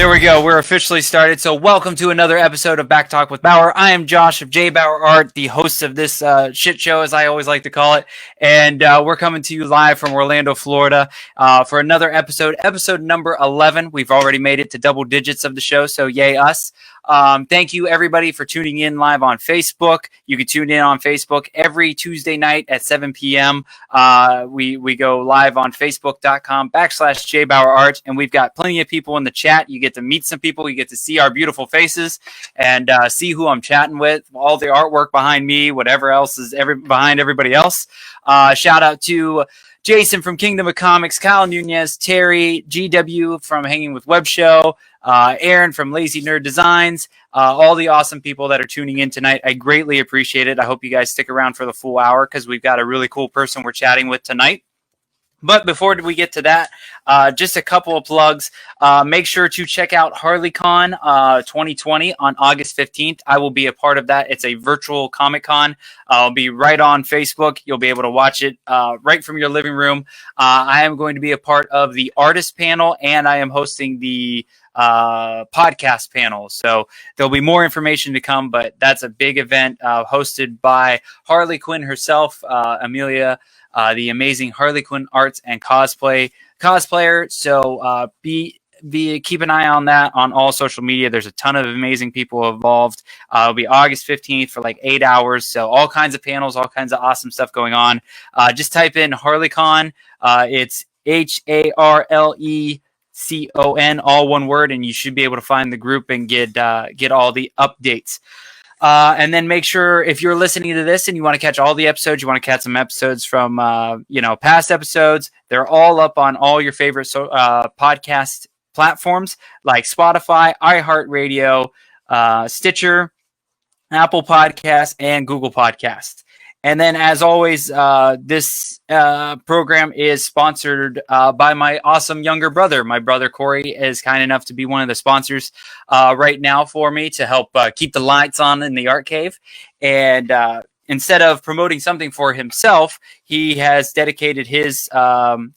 There we go. We're officially started. So welcome to another episode of Back Talk with Bauer. I am Josh of JBauerArt, the host of this shit show, as I always like to call it. And we're coming to you live from Orlando, Florida for another episode number 11. We've already made it to double digits of the show, so yay us. Thank you, everybody, for tuning in live on Facebook. You can tune in on Facebook every Tuesday night at 7 p.m. We go live on Facebook.com/JBauerArt, and we've got plenty of people in the chat. You get to meet some people. You get to see our beautiful faces and see who I'm chatting with, all the artwork behind me, whatever else is behind everybody else. Shout out to Jason from Kingdom of Comics, Kyle Nunez, Terry, GW from Hangin with Web Show, Aaron from Lazy Nerd Designs, all the awesome people that are tuning in tonight. I greatly appreciate it. I hope you guys stick around for the full hour because we've got a really cool person we're chatting with tonight. But before we get to that, just a couple of plugs. Make sure to check out HarleyCon 2020 on August 15th. I will be a part of that. It's a virtual Comic-Con. I'll be right on Facebook. You'll be able to watch it right from your living room. I am going to be a part of the artist panel, and I am hosting the podcast panel. So there'll be more information to come, but that's a big event hosted by Harley Quinn herself, Amelia, the amazing Harley Quinn arts and cosplayer. So keep an eye on that on all social media. There's a ton of amazing people involved. It'll be August 15th for like 8 hours. So all kinds of panels, all kinds of awesome stuff going on. Just type in HarleyCon. It's HarleCon, all one word, and you should be able to find the group and get all the updates. And then make sure if you're listening to this and you want to catch all the episodes, you want to catch some episodes from past episodes, they're all up on all your favorite podcast platforms like Spotify, iHeartRadio, Stitcher, Apple Podcasts, and Google Podcasts. And then, as always, this program is sponsored by my awesome younger brother. My brother, Corey, is kind enough to be one of the sponsors right now for me to help keep the lights on in the art cave. And instead of promoting something for himself, he has dedicated his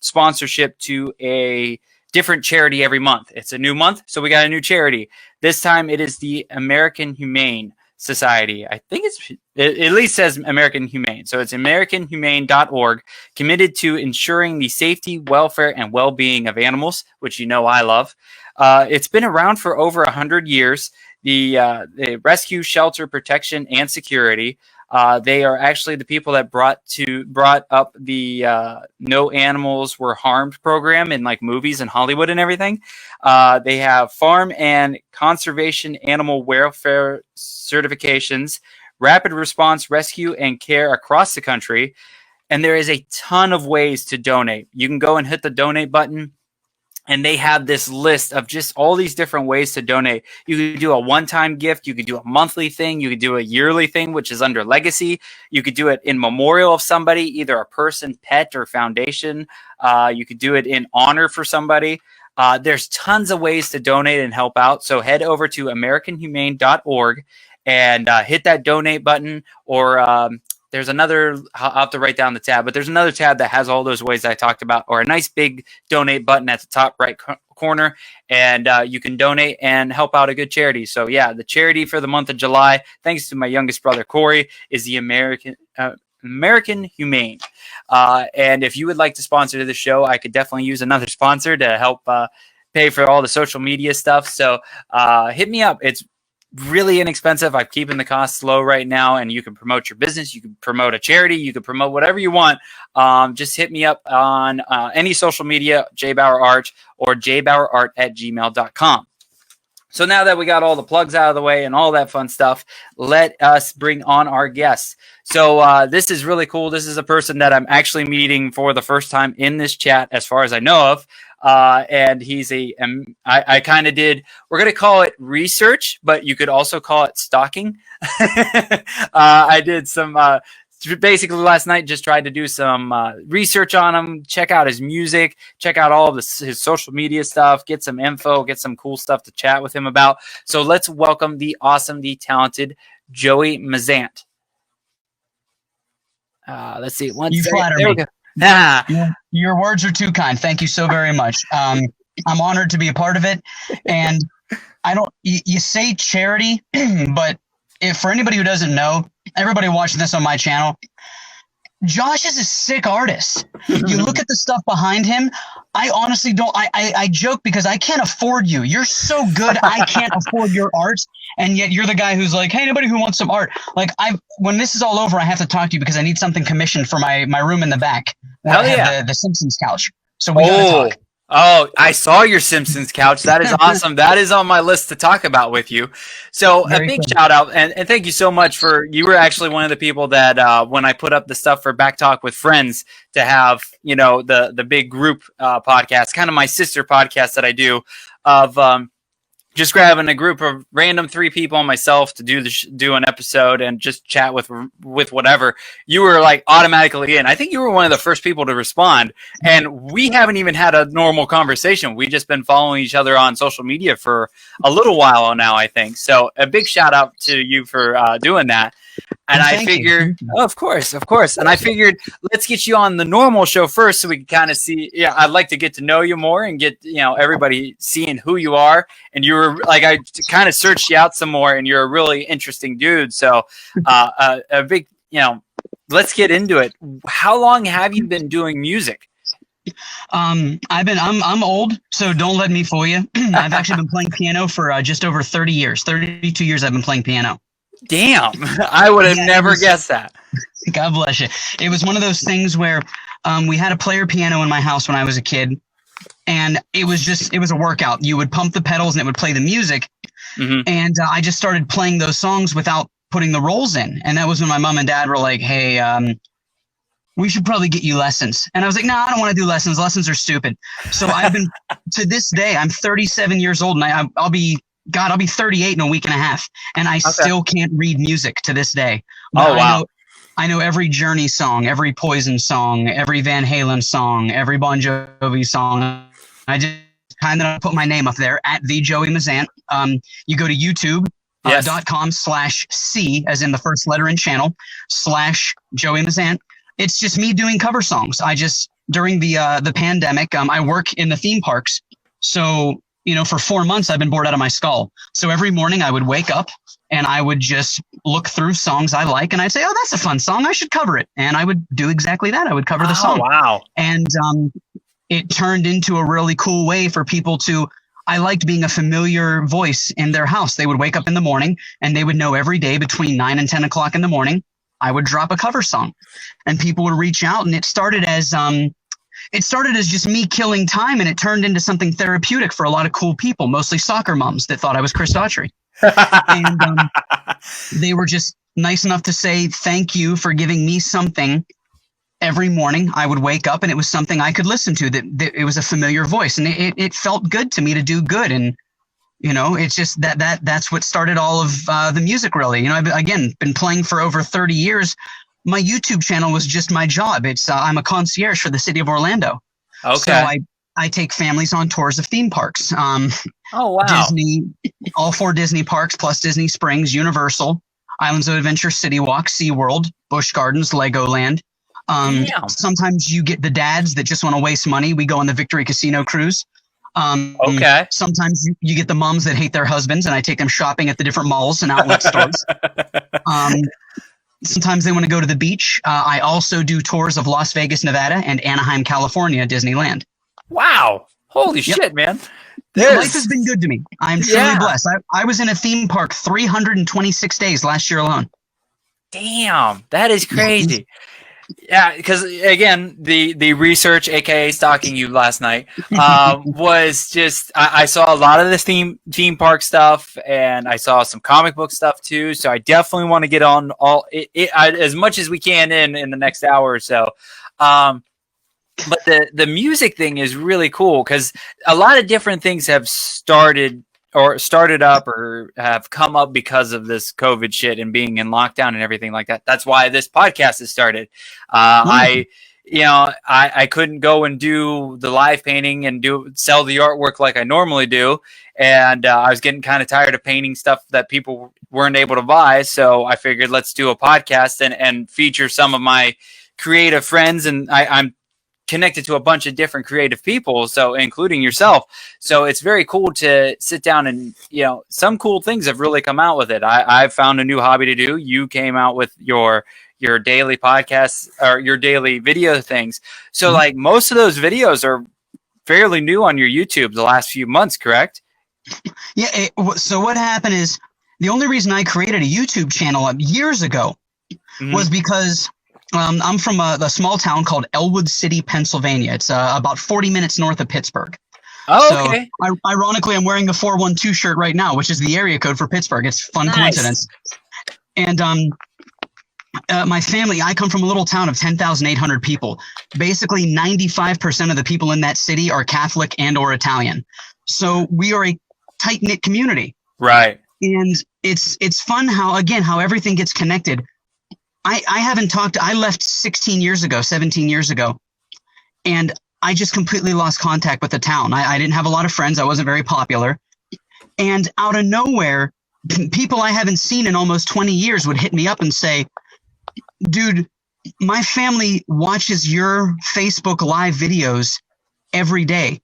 sponsorship to a different charity every month. It's a new month, so we got a new charity. This time, it is the American Humane Society. I think it at least says American Humane. So it's AmericanHumane.org, committed to ensuring the safety, welfare, and well-being of animals, which you know I love. It's been around for over 100 years. The rescue, shelter, protection, and security. They are actually the people that brought up the No Animals Were Harmed program in like movies and Hollywood and everything. They have farm and conservation animal welfare certifications, rapid response rescue and care across the country. And there is a ton of ways to donate. You can go and hit the donate button, and they have this list of just all these different ways to donate. You could do a one-time gift. You could do a monthly thing. You could do a yearly thing, which is under legacy. You could do it in memorial of somebody, either a person, pet, or foundation. You could do it in honor for somebody. There's tons of ways to donate and help out. So head over to AmericanHumane.org and hit that donate button, or there's another, I'll have to write down the tab, but there's another tab that has all those ways I talked about, or a nice big donate button at the top right corner, and you can donate and help out a good charity. So yeah, the charity for the month of July, thanks to my youngest brother, Corey, is the American Humane. And if you would like to sponsor the show, I could definitely use another sponsor to help pay for all the social media stuff. So hit me up. It's really inexpensive. I'm keeping the costs low right now, and you can promote your business. You can promote a charity. You can promote whatever you want. Just hit me up on any social media, JBauerArt or JBauerArt@gmail.com. So now that we got all the plugs out of the way and all that fun stuff, let us bring on our guest. So this is really cool. This is a person that I'm actually meeting for the first time in this chat, as far as I know of. And he's I kind of did, we're going to call it research, but you could also call it stalking. I did some, basically last night, just tried to do some research on him, check out his music, check out all of his social media stuff, get some info, get some cool stuff to chat with him about. So let's welcome the awesome, the talented Joey Mazzant. Let's see. You flatter me. Nah. Your words are too kind. Thank you so very much. I'm honored to be a part of it. And I don't. You say charity, but if for anybody who doesn't know, everybody watching this on my channel, Josh is a sick artist. You look at the stuff behind him. I honestly don't. I joke because I can't afford you. You're so good. I can't afford your art, and yet you're the guy who's like, hey, anybody who wants some art. Like when this is all over, I have to talk to you because I need something commissioned for my room in the back. Hell I have yeah. the Simpsons couch. So we gotta talk. Oh, I saw your Simpsons couch. That is awesome. That is on my list to talk about with you. So a big shout out and thank you so much you were actually one of the people that when I put up the stuff for Back Talk with Friends to have, the big group podcast, kind of my sister podcast that I do of just grabbing a group of random 3 people and myself to do an episode and just chat with whatever. You were like automatically in. I think you were one of the first people to respond, and we haven't even had a normal conversation. We've just been following each other on social media for a little while now, I think. So a big shout out to you for doing that. And I figured, of course. And I figured, let's get you on the normal show first so we can kind of see. Yeah, I'd like to get to know you more and get, everybody seeing who you are. And you were like, I kind of searched you out some more, and you're a really interesting dude. So a big, let's get into it. How long have you been doing music? I'm old, so don't let me fool you. I've actually been playing piano for just over 30 years. 32 years I've been playing piano. Damn, I would have never guessed that. God bless you. It was one of those things where we had a player piano in my house when I was a kid, and it was a workout. You would pump the pedals and it would play the music, and I just started playing those songs without putting the rolls in. And that was when my mom and dad were like, hey, we should probably get you lessons. And I was like, no, I don't want to do lessons. Lessons are stupid. So I've been, to this day, I'm 37 years old, and I'll be 38 in a week and a half, and I still can't read music to this day. But wow. I know every Journey song, every Poison song, every Van Halen song, every Bon Jovi song. I just kind of put my name up there at the Joey Mazzant. You go to YouTube.com/C as in the first letter in channel /Joey Mazzant. It's just me doing cover songs. During the pandemic, I work in the theme parks, so for 4 months, I've been bored out of my skull. So every morning I would wake up and I would just look through songs I like, and I'd say, oh, that's a fun song. I should cover it. And I would do exactly that. I would cover the song. Wow. And it turned into a really cool way for people I liked being a familiar voice in their house. They would wake up in the morning and they would know every day between 9 and 10 o'clock in the morning, I would drop a cover song, and people would reach out. And it started as just me killing time, and it turned into something therapeutic for a lot of cool people, mostly soccer moms that thought I was Chris Daughtry. And they were just nice enough to say, thank you for giving me something. Every morning I would wake up and it was something I could listen to, that it was a familiar voice, and it felt good to me to do good. And, it's just that's what started all of the music, really. I've, again, been playing for over 30 years. My YouTube channel was just my job. I'm a concierge for the city of Orlando. Okay. So I take families on tours of theme parks. Oh, wow. Disney, all 4 Disney parks plus Disney Springs, Universal, Islands of Adventure, City Walk, SeaWorld, Busch Gardens, Legoland. Sometimes you get the dads that just want to waste money. We go on the Victory Casino cruise. Okay. Sometimes you get the moms that hate their husbands, and I take them shopping at the different malls and outlet stores. Sometimes they want to go to the beach. I also do tours of Las Vegas, Nevada, and Anaheim, California, Disneyland. Wow. Holy shit, man. Life has been good to me. I'm truly blessed. I was in a theme park 326 days last year alone. Damn, that is crazy. Yeah, because again, the research, aka stalking you last night, was just I saw a lot of this theme park stuff, and I saw some comic book stuff too. So I definitely want to get on as much as we can in the next hour or so. But the music thing is really cool because a lot of different things have started up or have come up because of this COVID shit and being in lockdown and everything like that. That's why this podcast has started. I couldn't go and do the live painting and sell the artwork like I normally do. And I was getting kind of tired of painting stuff that people weren't able to buy. So I figured let's do a podcast and feature some of my creative friends. And I'm connected to a bunch of different creative people, so including yourself. So it's very cool to sit down and, some cool things have really come out with it. I've found a new hobby to do. You came out with your daily podcasts or your daily video things. So like most of those videos are fairly new on your YouTube the last few months, correct? Yeah. So what happened is the only reason I created a YouTube channel years ago was because I'm from a small town called Elwood City, Pennsylvania. It's about 40 minutes north of Pittsburgh. Oh, okay. So, ironically, I'm wearing the 412 shirt right now, which is the area code for Pittsburgh. It's a fun coincidence. And my family, I come from a little town of 10,800 people. Basically, 95% of the people in that city are Catholic and or Italian. So we are a tight-knit community. Right. And it's fun how everything gets connected. I haven't talked. I left 17 years ago, and I just completely lost contact with the town. I didn't have a lot of friends. I wasn't very popular. And out of nowhere, people I haven't seen in almost 20 years would hit me up and say, dude, my family watches your Facebook Live videos every day.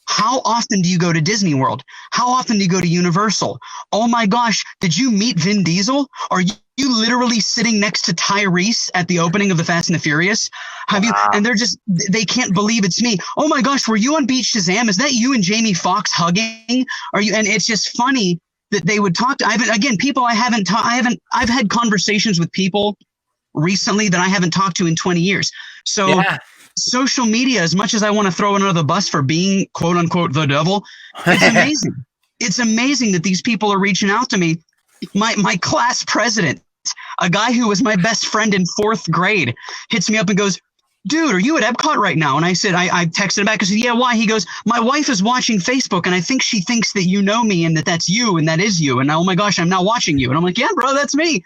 How often do you go to Disney World? How often do you go to Universal? Oh my gosh, did you meet Vin Diesel? Are you literally sitting next to Tyrese at the opening of the Fast and the Furious? Have you? And they can't believe it's me. Oh my gosh, were you on Beat Shazam? Is that you and Jamie Foxx hugging? Are you? And it's just funny that they would talk to. People I've had conversations with people recently that I haven't talked to in 20 years. So. Yeah. Social media, as much as I want to throw another bus for being quote unquote the devil, it's amazing. It's amazing that these people are reaching out to me. My class president, a guy who was my best friend in 4th grade, hits me up and goes, dude, are you at Epcot right now? And I said, I texted him back. I said, yeah, why? He goes, my wife is watching Facebook and I think she thinks that you know me and that's you and that is you. And oh my gosh, I'm now watching you. And I'm like, yeah, bro, that's me.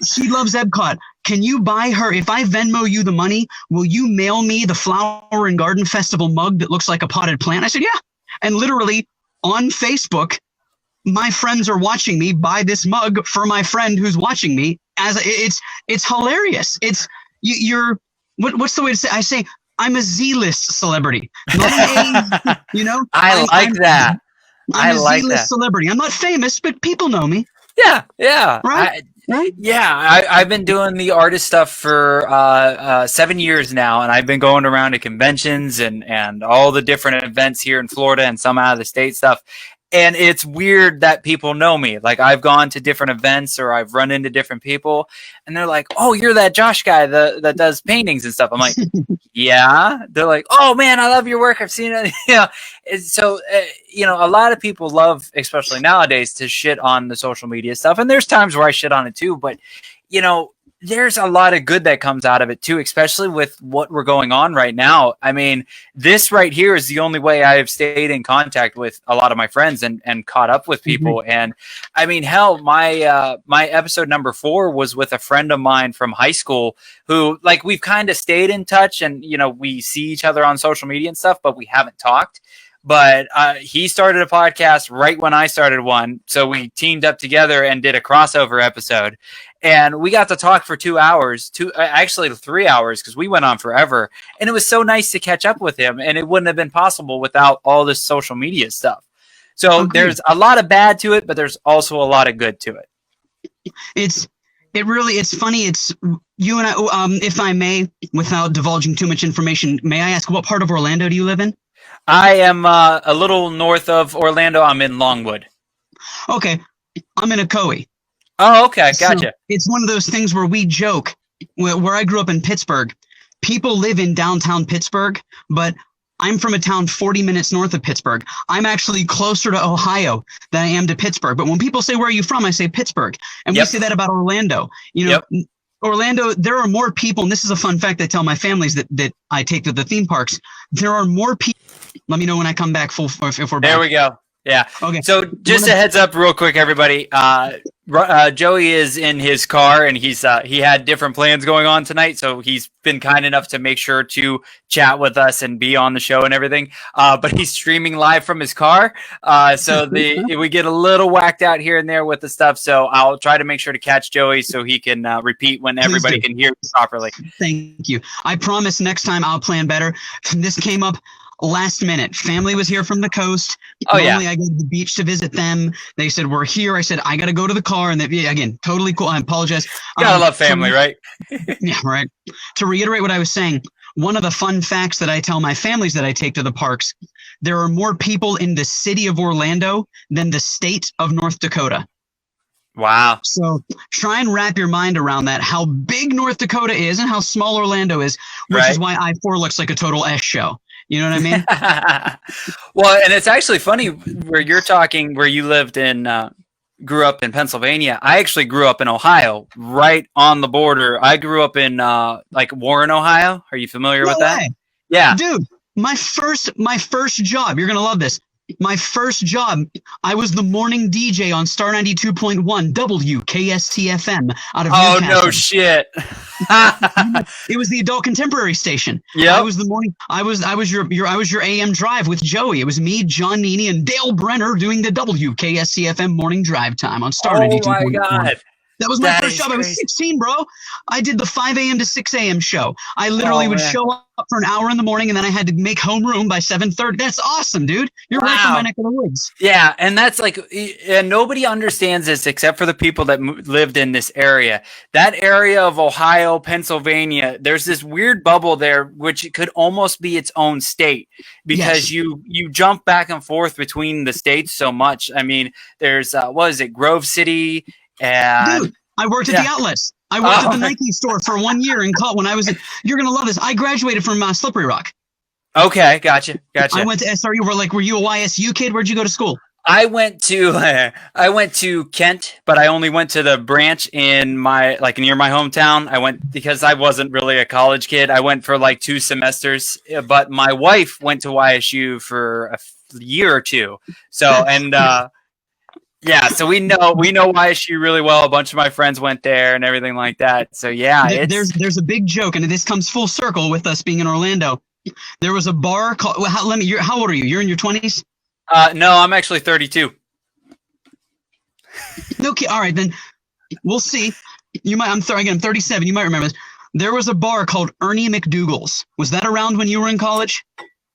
She loves Epcot. Can you buy her, if I Venmo you the money, will you mail me the Flower and Garden Festival mug that looks like a potted plant? I said, yeah. And literally on Facebook, my friends are watching me buy this mug for my friend who's watching me. It's hilarious. What's the way to say? I say I'm a Z-list celebrity. Not an A, I like that. I'm a Z-list celebrity. I'm not famous, but people know me. Yeah. Right? Right? Yeah, I've been doing the artist stuff for 7 years now, and I've been going around to conventions and all the different events here in Florida and some out of the state stuff. And it's weird that people know me. Like I've gone to different events or I've run into different people and they're like, oh, you're that Josh guy that does paintings and stuff. I'm like, yeah. They're like, oh man, I love your work. I've seen it. So, a lot of people love, especially nowadays, to shit on the social media stuff. And there's times where I shit on it too, but there's a lot of good that comes out of it too, especially with what we're going on right now. I mean, this right here is the only way I've stayed in contact with a lot of my friends and caught up with people. Mm-hmm. And I mean, hell, my episode number 4 was with a friend of mine from high school who, like, we've kind of stayed in touch and, we see each other on social media and stuff, but we haven't talked. But he started a podcast right when I started one. So we teamed up together and did a crossover episode. And we got to talk for 2 hours, actually 3 hours, because we went on forever. And it was so nice to catch up with him. And it wouldn't have been possible without all this social media stuff. So There's a lot of bad to it, but there's also a lot of good to it. It's funny. It's you and I, if I may, without divulging too much information, may I ask what part of Orlando do you live in? I am a little north of Orlando. I'm in Longwood. Okay. I'm in Ocoee. Oh, okay. Gotcha. So it's one of those things where we joke. Where I grew up in Pittsburgh, people live in downtown Pittsburgh, but I'm from a town 40 minutes north of Pittsburgh. I'm actually closer to Ohio than I am to Pittsburgh. But when people say, where are you from? I say Pittsburgh. And we say that about Orlando. Orlando, there are more people, and this is a fun fact I tell my families that I take to the theme parks. There are more people. Let me know when I come back if we're back. There we go. Yeah. Okay. So just a heads up real quick, everybody. Joey is in his car, and he had different plans going on tonight, so he's been kind enough to make sure to chat with us and be on the show and everything. But he's streaming live from his car, so we get a little whacked out here and there with the stuff. So I'll try to make sure to catch Joey so he can repeat when everybody can hear properly. Thank you. I promise next time I'll plan better. This came up last minute. Family was here from the coast. Normally I go to the beach to visit them. They said, we're here. I said, I got to go to the car. And again, totally cool. I apologize. You gotta love family, right? Yeah, right. To reiterate what I was saying, one of the fun facts that I tell my families that I take to the parks, there are more people in the city of Orlando than the state of North Dakota. Wow. So try and wrap your mind around that, how big North Dakota is and how small Orlando is, which is why I-4 looks like a total S show. You know what I mean? Well, and it's actually funny where you're talking, where you lived in, grew up in Pennsylvania. I actually grew up in Ohio, right on the border. I grew up in like Warren, Ohio. Are you familiar with that? Yeah. Dude, my first job, you're going to love this. My first job, I was the morning DJ on Star 92.1 WKST-FM out of Newcastle. Oh, no shit. It was the adult contemporary station. Yeah. I was the morning. I was your AM drive with Joey. It was me, John Nini, and Dale Brenner doing the WKST-FM morning drive time on Star 92.1. Oh my God. That was my first job. Crazy. I was 16, bro. I did the 5 a.m. to 6 a.m. show. I literally would show up for an hour in the morning, and then I had to make homeroom by 7:30. That's awesome, dude. You're right from my neck of the woods. Yeah, and that's like, and nobody understands this except for the people that lived in this area. That area of Ohio, Pennsylvania, there's this weird bubble there, which could almost be its own state because you jump back and forth between the states so much. I mean, there's what is it, Grove City. And dude, I worked at the outlets. I worked at the Nike store for 1 year in when I was you're going to love this. I graduated from Slippery Rock. Okay. Gotcha. I went to SRU. Were you a YSU kid? Where'd you go to school? I went to Kent, but I only went to the branch in near my hometown. I went because I wasn't really a college kid. I went for like 2 semesters, but my wife went to YSU for a year or two. So, and, yeah, so we know YSU really well. A bunch of my friends went there and everything like that. So yeah, there's a big joke, and this comes full circle with us being in Orlando. There was a bar called. How old are you? You're in your 20s? No, I'm actually 32. Okay, all right then. We'll see. You might. I'm 37. You might remember this. There was a bar called Ernie McDougal's. Was that around when you were in college?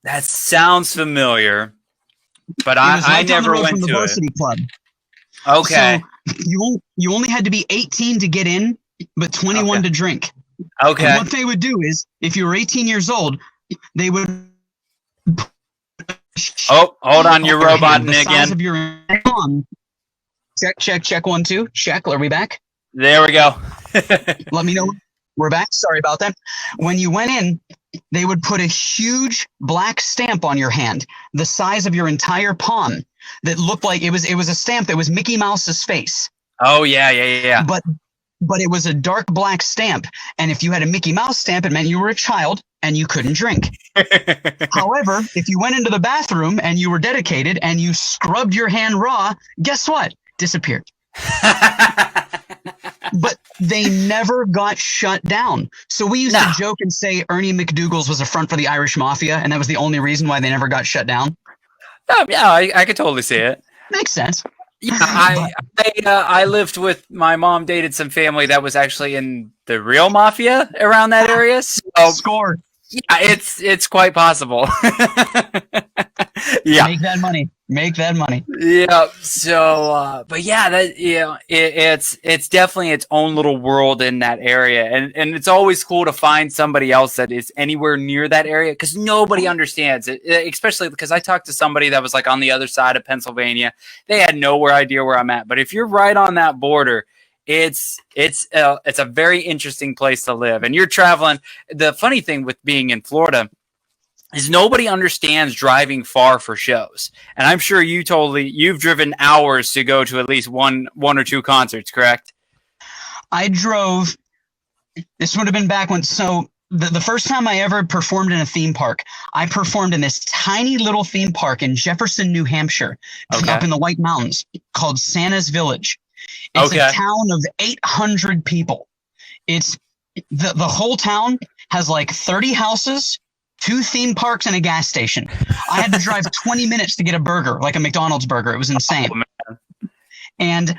That sounds familiar, but I never went to the Varsity Club. Okay. So you only had to be 18 to get in, but 21 to drink. Okay. And what they would do is, if you were 18 years old, they would. Oh, hold on, you're roboting again. Of your check 1 2. Check. Are we back? There we go. Let me know. We're back. Sorry about that. When you went in, they would put a huge black stamp on your hand, the size of your entire palm, that looked like it was a stamp that was Mickey Mouse's face. Oh yeah. But it was a dark black stamp, and if you had a Mickey Mouse stamp, it meant you were a child and you couldn't drink. However, if you went into the bathroom and you were dedicated and you scrubbed your hand raw, guess what? Disappeared. But they never got shut down. So we used to joke and say Ernie McDougal's was a front for the Irish Mafia, and that was the only reason why they never got shut down. Yeah, I could totally see it. Makes sense. Yeah, I lived with my mom, dated some family that was actually in the real mafia around that area. So score. Yeah, it's quite possible. Yeah, make that money. Yeah. So, but yeah, it's definitely its own little world in that area, and it's always cool to find somebody else that is anywhere near that area because nobody understands it. Especially because I talked to somebody that was like on the other side of Pennsylvania. They had no idea where I'm at. But if you're right on that border, it's a very interesting place to live, and you're traveling. The funny thing with being in Florida is nobody understands driving far for shows. And I'm sure you've driven hours to go to at least one or two concerts, correct? I drove, this would have been back when, so the first time I ever performed in a theme park, I performed in this tiny little theme park in Jefferson, New Hampshire, up in the White Mountains called Santa's Village. It's Okay. a town of 800 people. It's the whole town has like 30 houses, 2 theme parks, and a gas station. I had to drive 20 minutes to get a burger, like a McDonald's burger. It was insane. Oh, man. And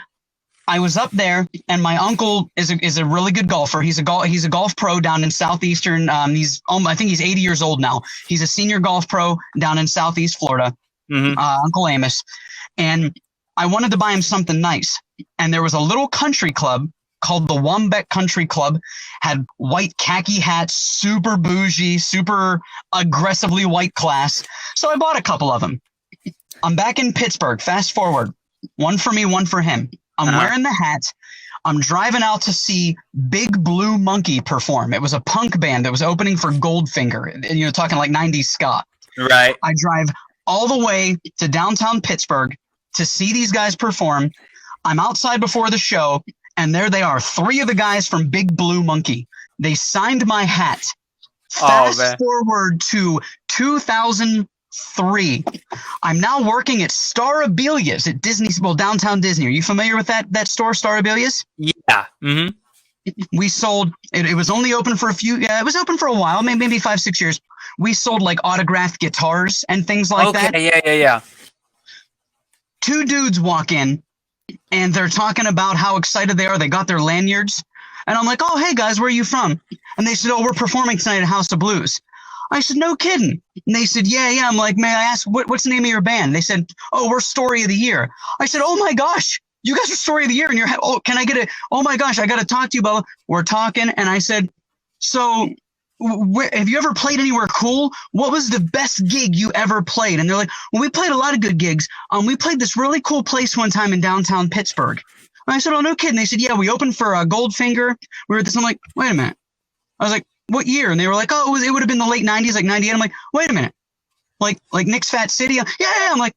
I was up there, and my uncle is a really good golfer. He's a golf pro down in southeastern. I think he's 80 years old now. He's a senior golf pro down in southeast Florida. Mhm. Uncle Amos. And I wanted to buy him something nice. And there was a little country club called the Wombeck Country Club. Had white khaki hats, super bougie, super aggressively white class. So I bought a couple of them. I'm back in Pittsburgh. Fast forward. One for me, one for him. I'm wearing the hat. I'm driving out to see Big Blue Monkey perform. It was a punk band that was opening for Goldfinger. Talking like 90s ska. Right. I drive all the way to downtown Pittsburgh to see these guys perform. I'm outside before the show, and there they are, 3 of the guys from Big Blue Monkey. They signed my hat. Fast forward to 2003. I'm now working at Starabilia's at downtown Disney. Are you familiar with that store, Starabilia's? Yeah. Mm-hmm. We sold it was only open for it was open for a while, maybe 5-6 years. We sold like autographed guitars and things like that. Yeah. 2 dudes walk in and they're talking about how excited they are. They got their lanyards. And I'm like, oh, hey guys, where are you from? And they said, oh, we're performing tonight at House of Blues. I said, no kidding. And they said, yeah. I'm like, may I ask, what's the name of your band? They said, oh, we're Story of the Year. I said, oh my gosh, you guys are Story of the Year. And can I get oh my gosh, I got to talk to you about, we're talking. And I said, so have you ever played anywhere cool? What was the best gig you ever played? And they're like, well, we played a lot of good gigs. We played this really cool place one time in downtown Pittsburgh. And I said, oh, no kidding. They said, yeah, we opened for Goldfinger. We were at this. I'm like, wait a minute. I was like, what year? And they were like, oh, it would have been the late 90s, like 98. I'm like, wait a minute. Like Nick's Fat City? Yeah. I'm like,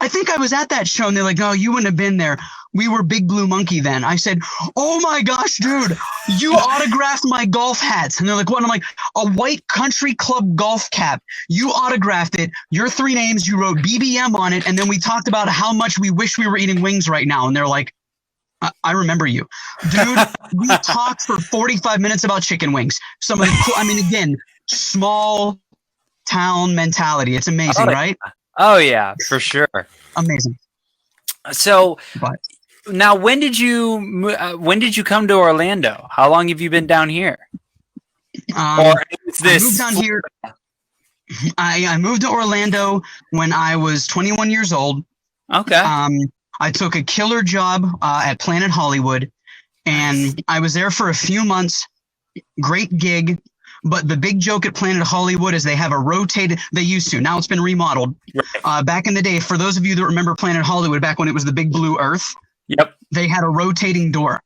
I think I was at that show. And they're like, no, you wouldn't have been there. We were Big Blue Monkey then. I said, oh my gosh, dude, you autographed my golf hats. And they're like, what? And I'm like, a white country club golf cap. You autographed it. Your 3 names, you wrote BBM on it. And then we talked about how much we wish we were eating wings right now. And they're like, I remember you. Dude, we talked for 45 minutes about chicken wings. Again, small town mentality. It's amazing, right? Oh, yeah, for sure. Amazing. So now when did you come to Orlando? How long have you been down here? Or is this? I moved down here. I moved to Orlando when I was 21 years old. Okay. I took a killer job at Planet Hollywood, and I was there for a few months. Great gig. But the big joke at Planet Hollywood is they have a rotated, they used to, now it's been remodeled. Right. Back in the day, for those of you that remember Planet Hollywood, back when it was the big blue earth, yep, they had a rotating door.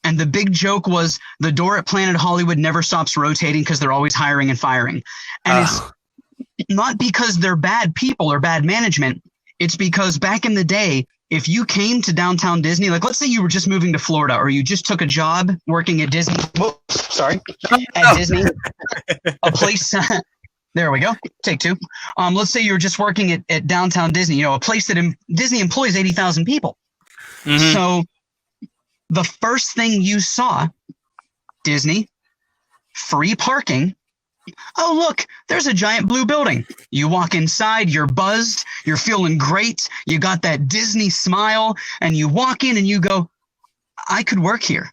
And the big joke was the door at Planet Hollywood never stops rotating because they're always hiring and firing. And it's not because they're bad people or bad management. It's because back in the day, if you came to downtown Disney, like let's say you were just moving to Florida or you just took a job working at Disney, at Disney, a place, there we go, take 2. Let's say you were just working at downtown Disney, a place that Disney employs 80,000 people. Mm-hmm. So the first thing you saw, Disney, free parking. Oh, look, there's a giant blue building. You walk inside, you're buzzed, you're feeling great. You got that Disney smile, and you walk in and you go, I could work here.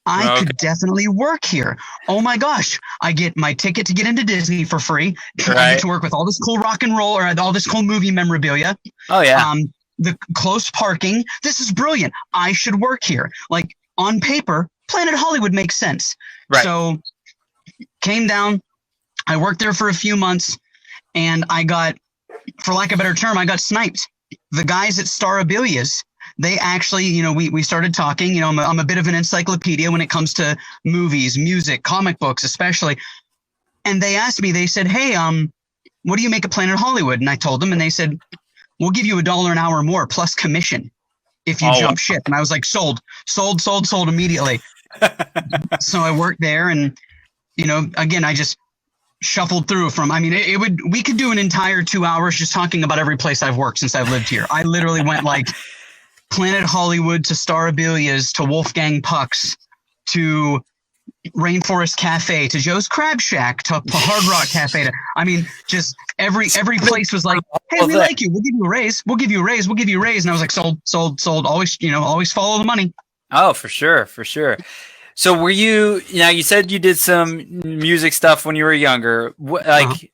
I could definitely work here. Oh my gosh, I get my ticket to get into Disney for free. Right. I get to work with all this cool rock and roll or all this cool movie memorabilia. Oh, yeah. The close parking. This is brilliant. I should work here. Like on paper, Planet Hollywood makes sense. Right. So came down. I worked there for a few months, and I got, for lack of a better term, I got sniped. The guys at Starabilia's, they actually, we started talking. I'm a bit of an encyclopedia when it comes to movies, music, comic books, especially. And they asked me, they said, hey, what do you make at Planet Hollywood? And I told them, and they said, we'll give you $1 an hour more plus commission if you jump ship. And I was like, sold immediately. So I worked there, and, again, I just shuffled through we could do an entire 2 hours just talking about every place I've worked since I've lived here. I literally went like Planet Hollywood to Starabilias to Wolfgang Pucks to Rainforest Cafe to Joe's Crab Shack to Hard Rock Cafe. I mean, just every place was like, hey, we like you. We'll give you a raise. We'll give you a raise. We'll give you a raise. And I was like, sold. Always, always follow the money. Oh, for sure. So were you said you did some music stuff when you were younger.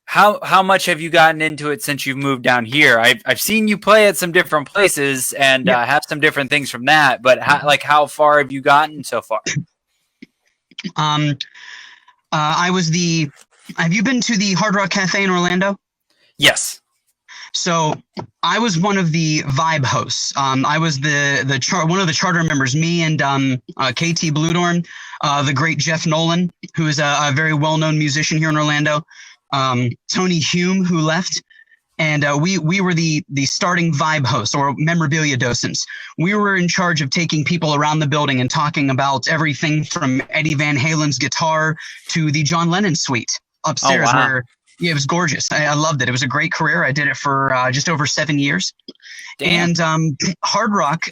How much have you gotten into it since you've moved down here? I've seen you play at some different places and have some different things from that. But how far have you gotten so far? Have you been to the Hard Rock Cafe in Orlando? Yes. So I was one of the vibe hosts. I was one of the charter members. Me and KT Bludorn, the great Jeff Nolan, who is a very well-known musician here in Orlando. Tony Hume, who left, and we were the starting vibe hosts or memorabilia docents. We were in charge of taking people around the building and talking about everything from Eddie Van Halen's guitar to the John Lennon suite upstairs. Oh, wow. Where it was gorgeous. I loved it. It was a great career. I did it for just over 7 years. Damn. And Hard Rock,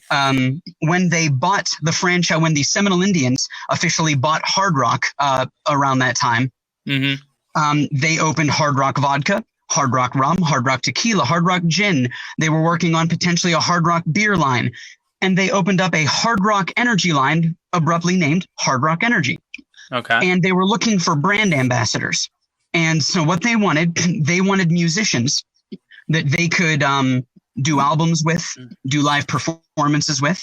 when they bought the franchise, when the Seminole Indians officially bought Hard Rock around that time, they opened Hard Rock Vodka, Hard Rock Rum, Hard Rock Tequila, Hard Rock Gin. They were working on potentially a Hard Rock beer line. And they opened up a Hard Rock Energy line, abruptly named Hard Rock Energy. Okay. And they were looking for brand ambassadors. And so what they wanted musicians that they could do albums with, do live performances with.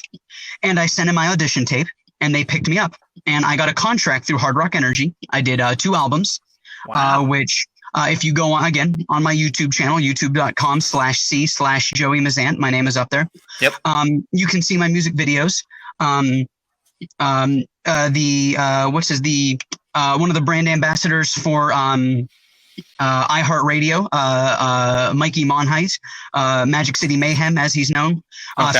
And I sent in my audition tape and they picked me up. And I got a contract through Hard Rock Energy. I did 2 albums, which if you go on, again, on my YouTube channel, youtube.com/C/Joey Mazzant, my name is up there. Yep. You can see my music videos. One of the brand ambassadors for iHeartRadio, Mikey Monheit, Magic City Mayhem, as he's known,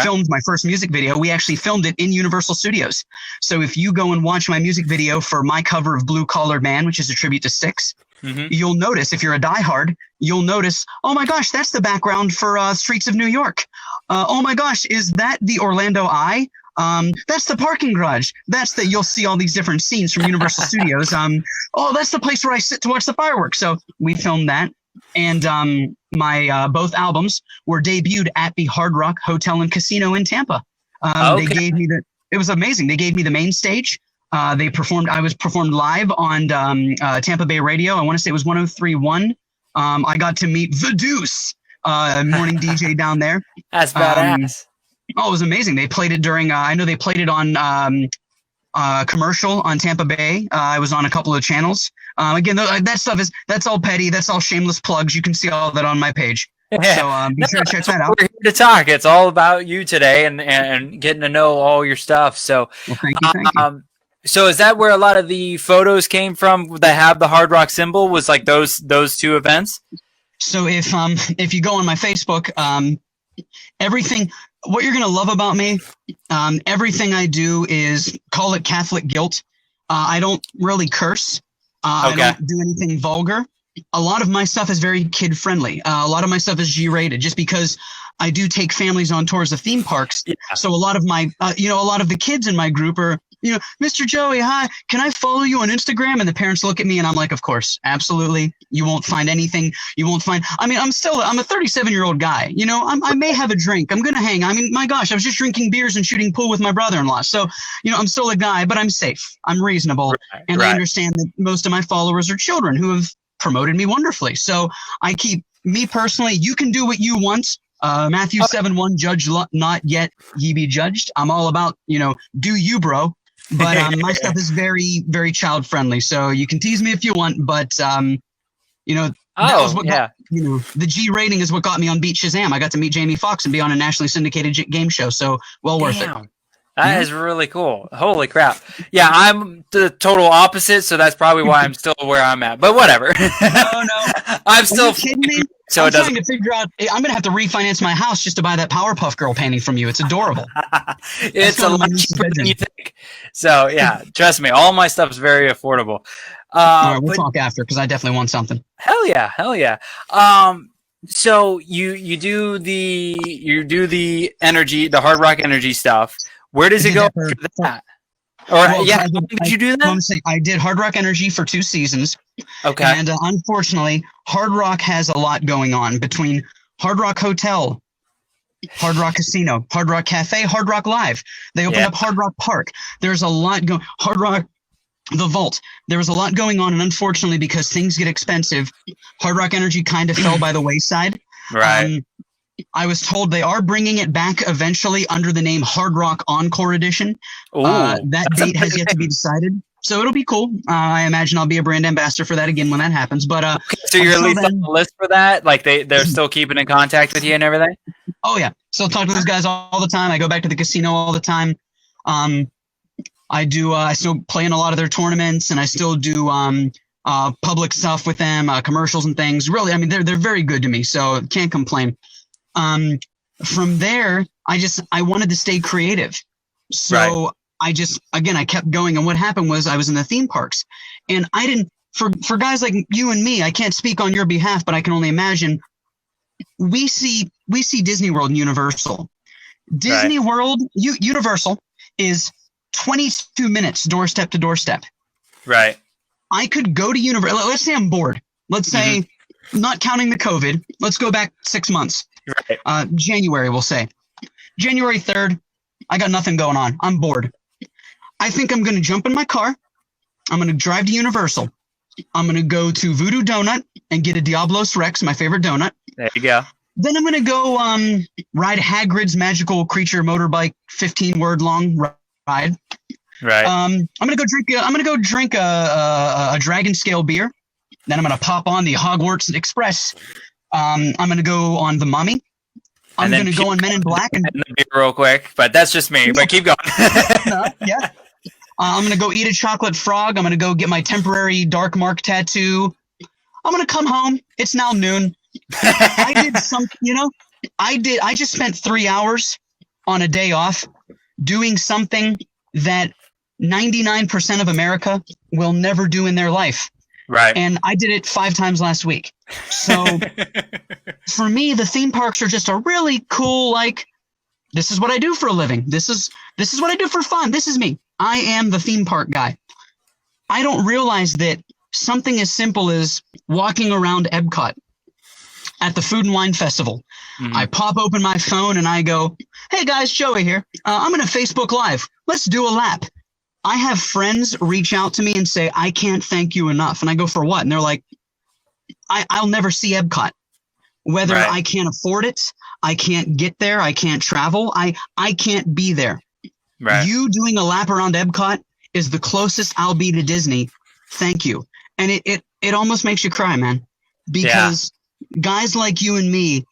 filmed my first music video. We actually filmed it in Universal Studios. So if you go and watch my music video for my cover of Blue Collared Man, which is a tribute to Styx, you'll notice, if you're a diehard, you'll notice, oh my gosh, that's the background for Streets of New York. Oh my gosh, is that the Orlando Eye? That's the parking garage. You'll see all these different scenes from Universal Studios. Oh, that's the place where I sit to watch the fireworks. So we filmed that. And my both albums were debuted at the Hard Rock Hotel and Casino in Tampa. They gave me it was amazing. They gave me the main stage. I was performed live on Tampa Bay radio. I want to say it was 103.1. I got to meet The Deuce, morning DJ down there. That's badass. Oh, it was amazing. They played it during, I know they played it on commercial on Tampa Bay. I was on a couple of channels. Again, that stuff that's all petty. That's all shameless plugs. You can see all that on my page. So be sure to check that out. We're here to talk. It's all about you today and getting to know all your stuff. So, thank you. So is that where a lot of the photos came from that have the Hard Rock symbol? Was like those 2 events? So if you go on my Facebook, everything. What you're going to love about me, everything I do is, call it Catholic guilt. I don't really curse. I don't do anything vulgar. A lot of my stuff is very kid friendly. A lot of my stuff is G-rated just because I do take families on tours of theme parks. Yeah. So a lot of my, a lot of the kids in my group are, Mr. Joey, hi, can I follow you on Instagram? And the parents look at me and I'm like, of course, absolutely. You won't find anything. I'm a 37-year-old guy. I may have a drink. I'm going to hang. I mean, my gosh, I was just drinking beers and shooting pool with my brother-in-law. So, I'm still a guy, but I'm safe. I'm reasonable. And I understand that most of my followers are children who have promoted me wonderfully. So I keep me personally, you can do what you want. Matthew 7:1, judge not yet ye be judged. I'm all about, do you, bro. But my stuff is very, very child friendly. So you can tease me if you want, but that was what got, the G rating is what got me on Beat Shazam. I got to meet Jamie Foxx and be on a nationally syndicated game show. So worth it. That is really cool. Holy crap. Yeah, I'm the total opposite, so that's probably why I'm still where I'm at. But whatever. No. I'm still kidding me? So I'm trying to figure out. I'm gonna have to refinance my house just to buy that Powerpuff Girl painting from you. It's adorable. It's a lot cheaper than you think. So yeah, trust me, all my stuff is very affordable. All right, we'll talk after because I definitely want something. Hell yeah. So you do the energy, the Hard Rock Energy stuff. Where does it go after that? Or how did you do that? I did Hard Rock Energy for 2 seasons. Okay. And unfortunately, Hard Rock has a lot going on between Hard Rock Hotel, Hard Rock Casino, Hard Rock Cafe, Hard Rock Live. They opened up Hard Rock Park. There's a lot going. Hard Rock, the Vault. There was a lot going on, and unfortunately, because things get expensive, Hard Rock Energy kind of fell by the wayside. Right. I was told they are bringing it back eventually under the name Hard Rock Encore Edition. That date has yet to be decided, so it'll be cool. I imagine I'll be a brand ambassador for that again when that happens. But so you're at least on the list for that? Like they're still keeping in contact with you and everything? Oh yeah, still talk to those guys all the time. I go back to the casino all the time. I do. I still play in a lot of their tournaments, and I still do public stuff with them, commercials and things. Really, I mean, they're very good to me, so can't complain. From there, I wanted to stay creative. So I kept going. And what happened was I was in the theme parks, and I didn't, for guys like you and me, I can't speak on your behalf, but I can only imagine we see Disney World and Universal. Disney World, Universal is 22 minutes doorstep to doorstep. Right. I could go to Universal. Let's say I'm bored. Let's say, not counting the COVID, let's go back 6 months. Right. January, we'll say. January 3rd, I got nothing going on. I'm bored. I think I'm going to jump in my car. I'm going to drive to Universal. I'm going to go to Voodoo Donut and get a Diablos Rex, my favorite donut. There you go. Then I'm going to go ride Hagrid's Magical Creature Motorbike 15-word long ride. Right. I'm going to go drink a Dragon Scale beer. Then I'm going to pop on the Hogwarts Express. I'm going to go on The Mummy. I'm going to go on Men in Black. And the beer real quick, but that's just me. But keep going. Yeah. I'm going to go eat a chocolate frog. I'm going to go get my temporary Dark Mark tattoo. I'm going to come home. It's now noon. I just spent 3 hours on a day off doing something that 99% of America will never do in their life. Right. And I did it 5 times last week. So for me, the theme parks are just a really cool, like, this is what I do for a living. This is what I do for fun. This is me. I am the theme park guy. I don't realize that something as simple as walking around Epcot at the Food and Wine Festival. I pop open my phone and I go, hey guys, Joey here. I'm going to Facebook Live. Let's do a lap. I have friends reach out to me and say, I can't thank you enough. And I go, for what? And they're like, I'll never see Epcot. Whether I can't afford it, I can't get there, I can't travel, I can't be there. Right. You doing a lap around Epcot is the closest I'll be to Disney. Thank you. And it almost makes you cry, man. Because guys like you and me,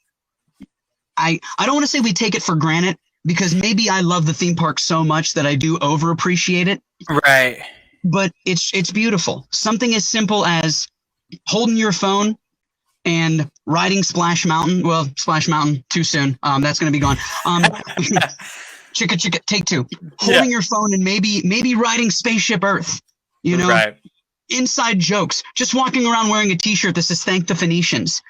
I don't want to say we take it for granted, because maybe I love the theme park so much that I do overappreciate it. Right. But it's beautiful. Something as simple as holding your phone and riding Splash Mountain. Well, Splash Mountain, too soon. That's going to be gone. Chicka, take 2. Holding your phone and maybe riding Spaceship Earth. You know, inside jokes. Just walking around wearing a T-shirt that says "Thank the Phoenicians."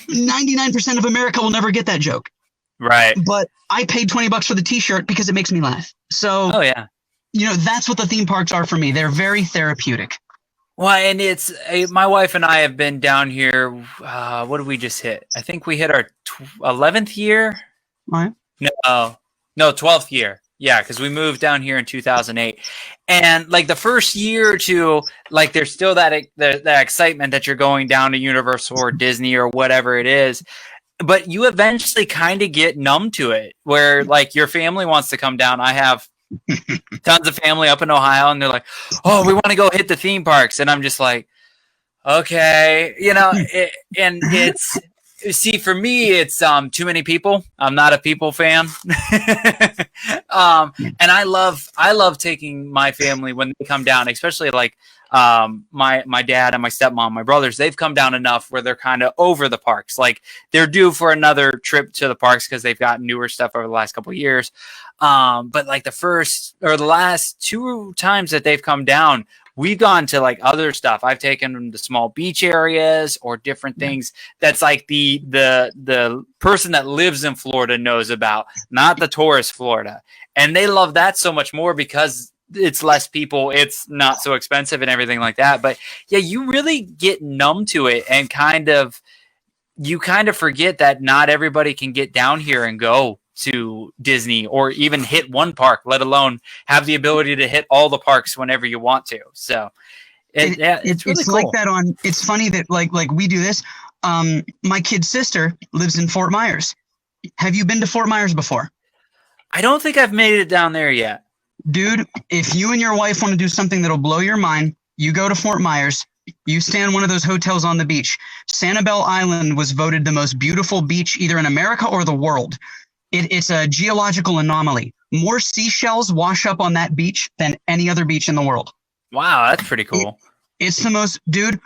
99% of America will never get that joke. Right. But I paid $20 for the T-shirt because it makes me laugh. So, that's what the theme parks are for me. They're very therapeutic. Well, and it's my wife and I have been down here. What did we just hit? I think we hit our 11th year. Right. No, 12th year. Yeah, because we moved down here in 2008, and like the first year or two, like there's still that excitement that you're going down to Universal or Disney or whatever it is. But you eventually kind of get numb to it, where like your family wants to come down. I have tons of family up in Ohio, and they're like, "Oh, we want to go hit the theme parks," and I'm just like, "Okay," and it's. See, for me, it's too many people. I'm not a people fan, and I love taking my family when they come down, especially like my dad and my stepmom, my brothers. They've come down enough where they're kind of over the parks, like they're due for another trip to the parks because they've gotten newer stuff over the last couple of years. But like the last 2 times that they've come down, we've gone to like other stuff. I've taken them to small beach areas or different things that's like the person that lives in Florida knows about, not the tourist Florida. And they love that so much more because it's less people, it's not so expensive and everything like that. But yeah, you really get numb to it and you kind of forget that not everybody can get down here and go to Disney or even hit one park, let alone have the ability to hit all the parks whenever you want to. So it's really cool. Like that it's funny that like we do this. My kid's sister lives in Fort Myers. Have you been to Fort Myers before? I don't think I've made it down there yet. Dude, if you and your wife want to do something that'll blow your mind, you go to Fort Myers. You stay in one of those hotels on the beach. Sanibel Island was voted the most beautiful beach either in America or the world. It's a geological anomaly. More seashells wash up on that beach than any other beach in the world. Wow, that's pretty cool. It's the most, dude.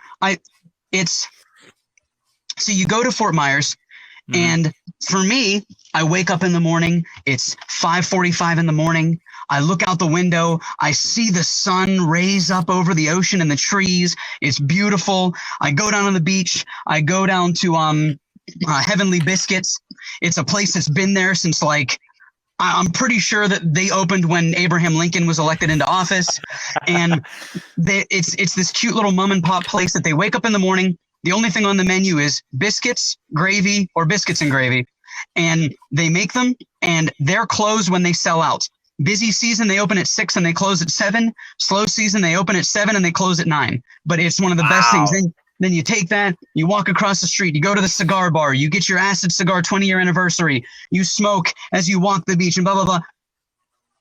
So you go to Fort Myers, and for me, I wake up in the morning. It's 5:45 in the morning. I look out the window. I see the sun raise up over the ocean and the trees. It's beautiful. I go down on the beach. I go down to Heavenly Biscuits. It's a place that's been there since I'm pretty sure that they opened when Abraham Lincoln was elected into office. And it's this cute little mom and pop place that they wake up in the morning. The only thing on the menu is biscuits, gravy, or biscuits and gravy. And they make them, and they're closed when they sell out. Busy season, they open at 6 and they close at 7. Slow season, they open at 7 and they close at 9. But it's one of the best things. Then you take that, you walk across the street, you go to the cigar bar, you get your acid cigar 20-year anniversary, you smoke as you walk the beach and blah, blah, blah.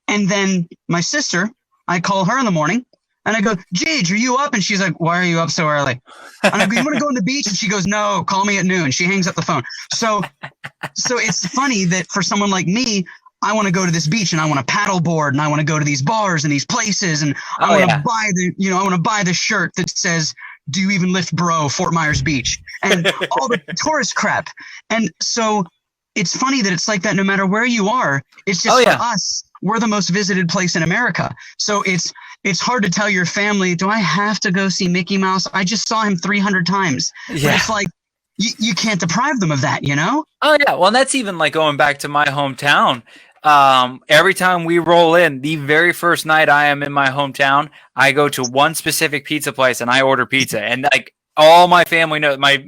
And then my sister, I call her in the morning and I go, Gage, are you up? And she's like, why are you up so early? And I go, you want to go on the beach? And she goes, no, call me at noon. She hangs up the phone. So it's funny that for someone like me, I want to go to this beach and I want to paddleboard and I want to go to these bars and these places and I want to buy the shirt that says, do you even lift bro, Fort Myers Beach, and all the tourist crap. And so it's funny that it's like that no matter where you are. It's just for us, we're the most visited place in America. So it's hard to tell your family, do I have to go see Mickey Mouse? I just saw him 300 times. Yeah. But it's like, you can't deprive them of that, you know? Oh, yeah. Well, that's even like going back to my hometown. Every time we roll in, the very first night I am in my hometown, I go to one specific pizza place and I order pizza. And like all my family knows, my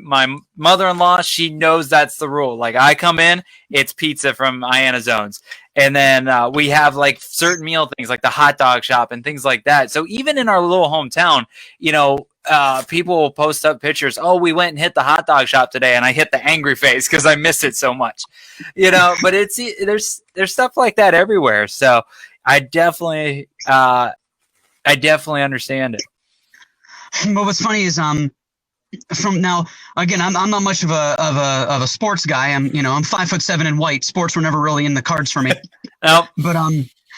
mother-in-law, she knows that's the rule. Like I come in, it's pizza from Iana Zones. And then we have like certain meal things like the hot dog shop and things like that. So even in our little hometown, you know, people will post up pictures. Oh, we went and hit the hot dog shop today, and I hit the angry face because I miss it so much, you know. But there's stuff like that everywhere. So I definitely understand it. But what's funny is from now again, I'm not much of a sports guy. I'm 5'7" and white. Sports were never really in the cards for me. Nope. But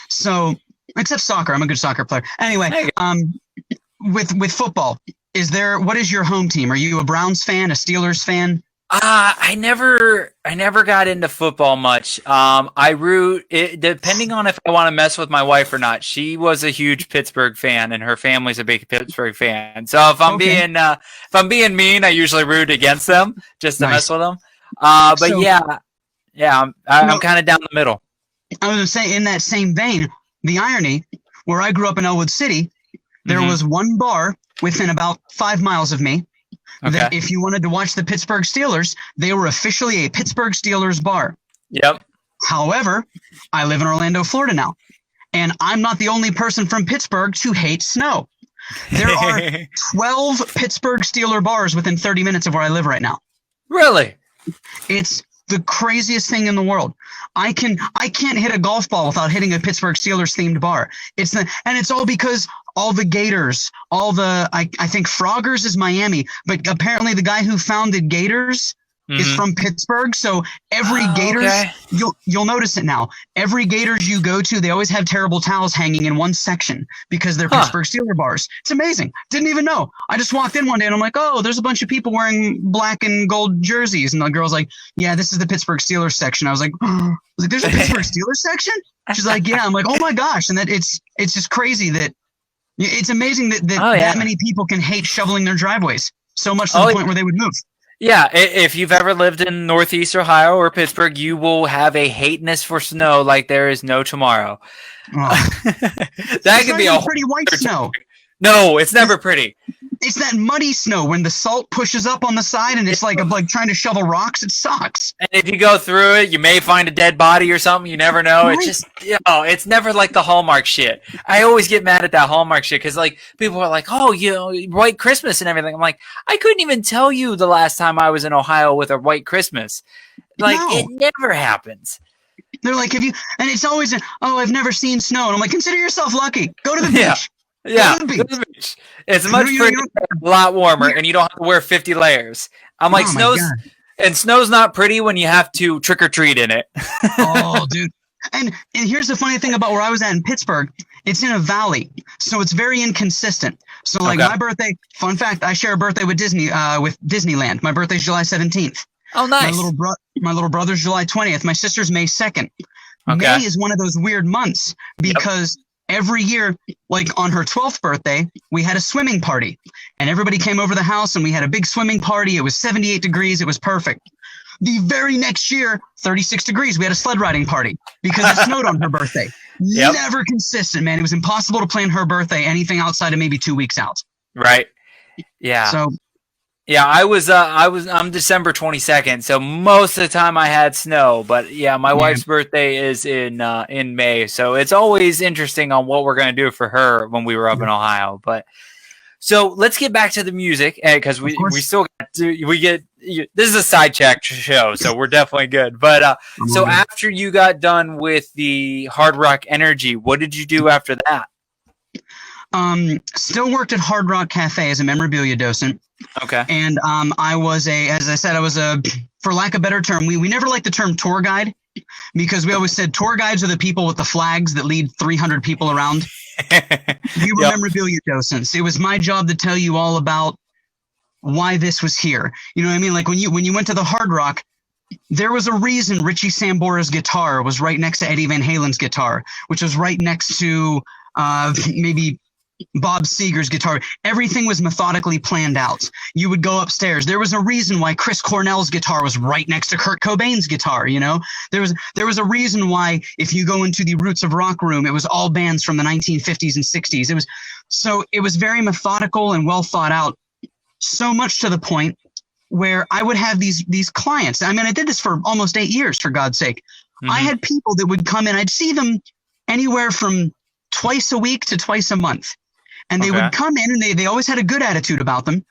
so except soccer, I'm a good soccer player. Anyway, with football, what is your home team? Are you a Browns fan, a Steelers fan? I never got into football much. I root it depending on if I want to mess with my wife or not. She was a huge Pittsburgh fan, and her family's a big Pittsburgh fan. So if I'm being mean, I usually root against them just to mess with them. I'm kind of down the middle. I was going to say, in that same vein, the irony, where I grew up in Elwood City, there was one bar within about 5 miles of me. Okay. That if you wanted to watch the Pittsburgh Steelers, they were officially a Pittsburgh Steelers bar. Yep. However, I live in Orlando, Florida now, and I'm not the only person from Pittsburgh to hate snow. There are 12 Pittsburgh Steeler bars within 30 minutes of where I live right now. Really? It's the craziest thing in the world. I can't hit a golf ball without hitting a Pittsburgh Steelers themed bar. And it's all because all the Gators, I think Froggers is Miami, but apparently the guy who founded Gators is from Pittsburgh. So every Gators, you'll notice it now. Every Gators you go to, they always have terrible towels hanging in one section because they're Pittsburgh Steelers bars. It's amazing. Didn't even know. I just walked in one day and I'm like, oh, there's a bunch of people wearing black and gold jerseys. And the girl's like, yeah, this is the Pittsburgh Steelers section. I was like, there's a Pittsburgh Steelers section? She's like, yeah. I'm like, oh my gosh. And that it's just crazy that, It's amazing that that many people can hate shoveling their driveways so much to the point where they would move. Yeah, if you've ever lived in Northeast Ohio or Pittsburgh, you will have a hateness for snow like there is no tomorrow. Oh. That could be a pretty white snow. No, it's never pretty. It's that muddy snow when the salt pushes up on the side and it's like trying to shovel rocks. It sucks. And if you go through it, you may find a dead body or something. You never know. Right. It's just, it's never like the Hallmark shit. I always get mad at that Hallmark shit because, like, people are like, oh, White Christmas and everything. I'm like, I couldn't even tell you the last time I was in Ohio with a White Christmas. Like, it never happens. They're like, and it's always, I've never seen snow. And I'm like, consider yourself lucky. Go to the beach. Yeah, go to the beach. It's much prettier, a lot warmer, and you don't have to wear 50 layers. I'm like, snow's not pretty when you have to trick or treat in it. Oh, dude. And here's the funny thing about where I was at in Pittsburgh. It's in a valley, so it's very inconsistent. So like my birthday, fun fact, I share a birthday with Disneyland. My birthday's July 17th. Oh, nice. My little brother's July 20th. My sister's May 2nd. Okay. May is one of those weird months because every year, like on her 12th birthday, we had a swimming party and everybody came over the house and we had a big swimming party. It was 78 degrees. It was perfect. The very next year, 36 degrees. We had a sled riding party because it snowed on her birthday. Never consistent, man. It was impossible to plan her birthday anything outside of maybe 2 weeks out. Right. Yeah. So. Yeah, I'm December 22nd, so most of the time I had snow, but my wife's birthday is in May, so it's always interesting on what we're going to do for her when we were up in Ohio. But so let's get back to the music because we still this is a sidetrack show, so we're definitely good. But so after you got done with the Hard Rock Energy, what did you do after that? Still worked at Hard Rock Cafe as a memorabilia docent. Okay. And I was for lack of a better term, we never liked the term tour guide because we always said tour guides are the people with the flags that lead 300 people around. We were memorabilia docents. It was my job to tell you all about why this was here. You know what I mean? Like when you went to the Hard Rock, there was a reason Richie Sambora's guitar was right next to Eddie Van Halen's guitar, which was right next to maybe Bob Seger's guitar. Everything was methodically planned out. You would go upstairs. There was a reason why Chris Cornell's guitar was right next to Kurt Cobain's guitar. You know, there was a reason why if you go into the Roots of Rock room, it was all bands from the 1950s and 60s. It was very methodical and well thought out. So much to the point where I would have these clients. I mean, I did this for almost 8 years, for God's sake. Mm-hmm. I had people that would come in. I'd see them anywhere from twice a week to twice a month. And they would come in and they always had a good attitude about them.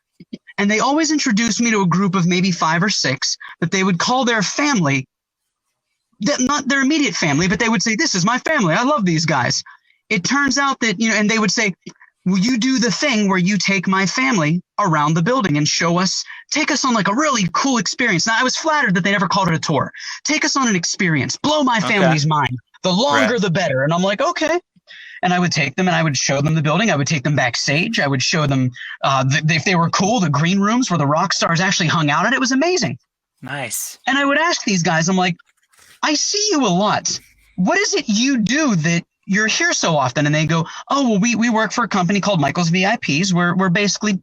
And they always introduced me to a group of maybe 5 or 6 that they would call their family. Not their immediate family, but they would say, this is my family. I love these guys. It turns out that, and they would say, will you do the thing where you take my family around the building and take us on like a really cool experience. Now, I was flattered that they never called it a tour. Take us on an experience. Blow my family's mind. The longer, the better. And I'm like, okay. And I would take them and I would show them the building. I would take them backstage. I would show them, if they were cool, the green rooms where the rock stars actually hung out at. It was amazing. Nice. And I would ask these guys, I'm like, I see you a lot. What is it you do that you're here so often? And they go, oh, well, we work for a company called Michael's VIPs. We're basically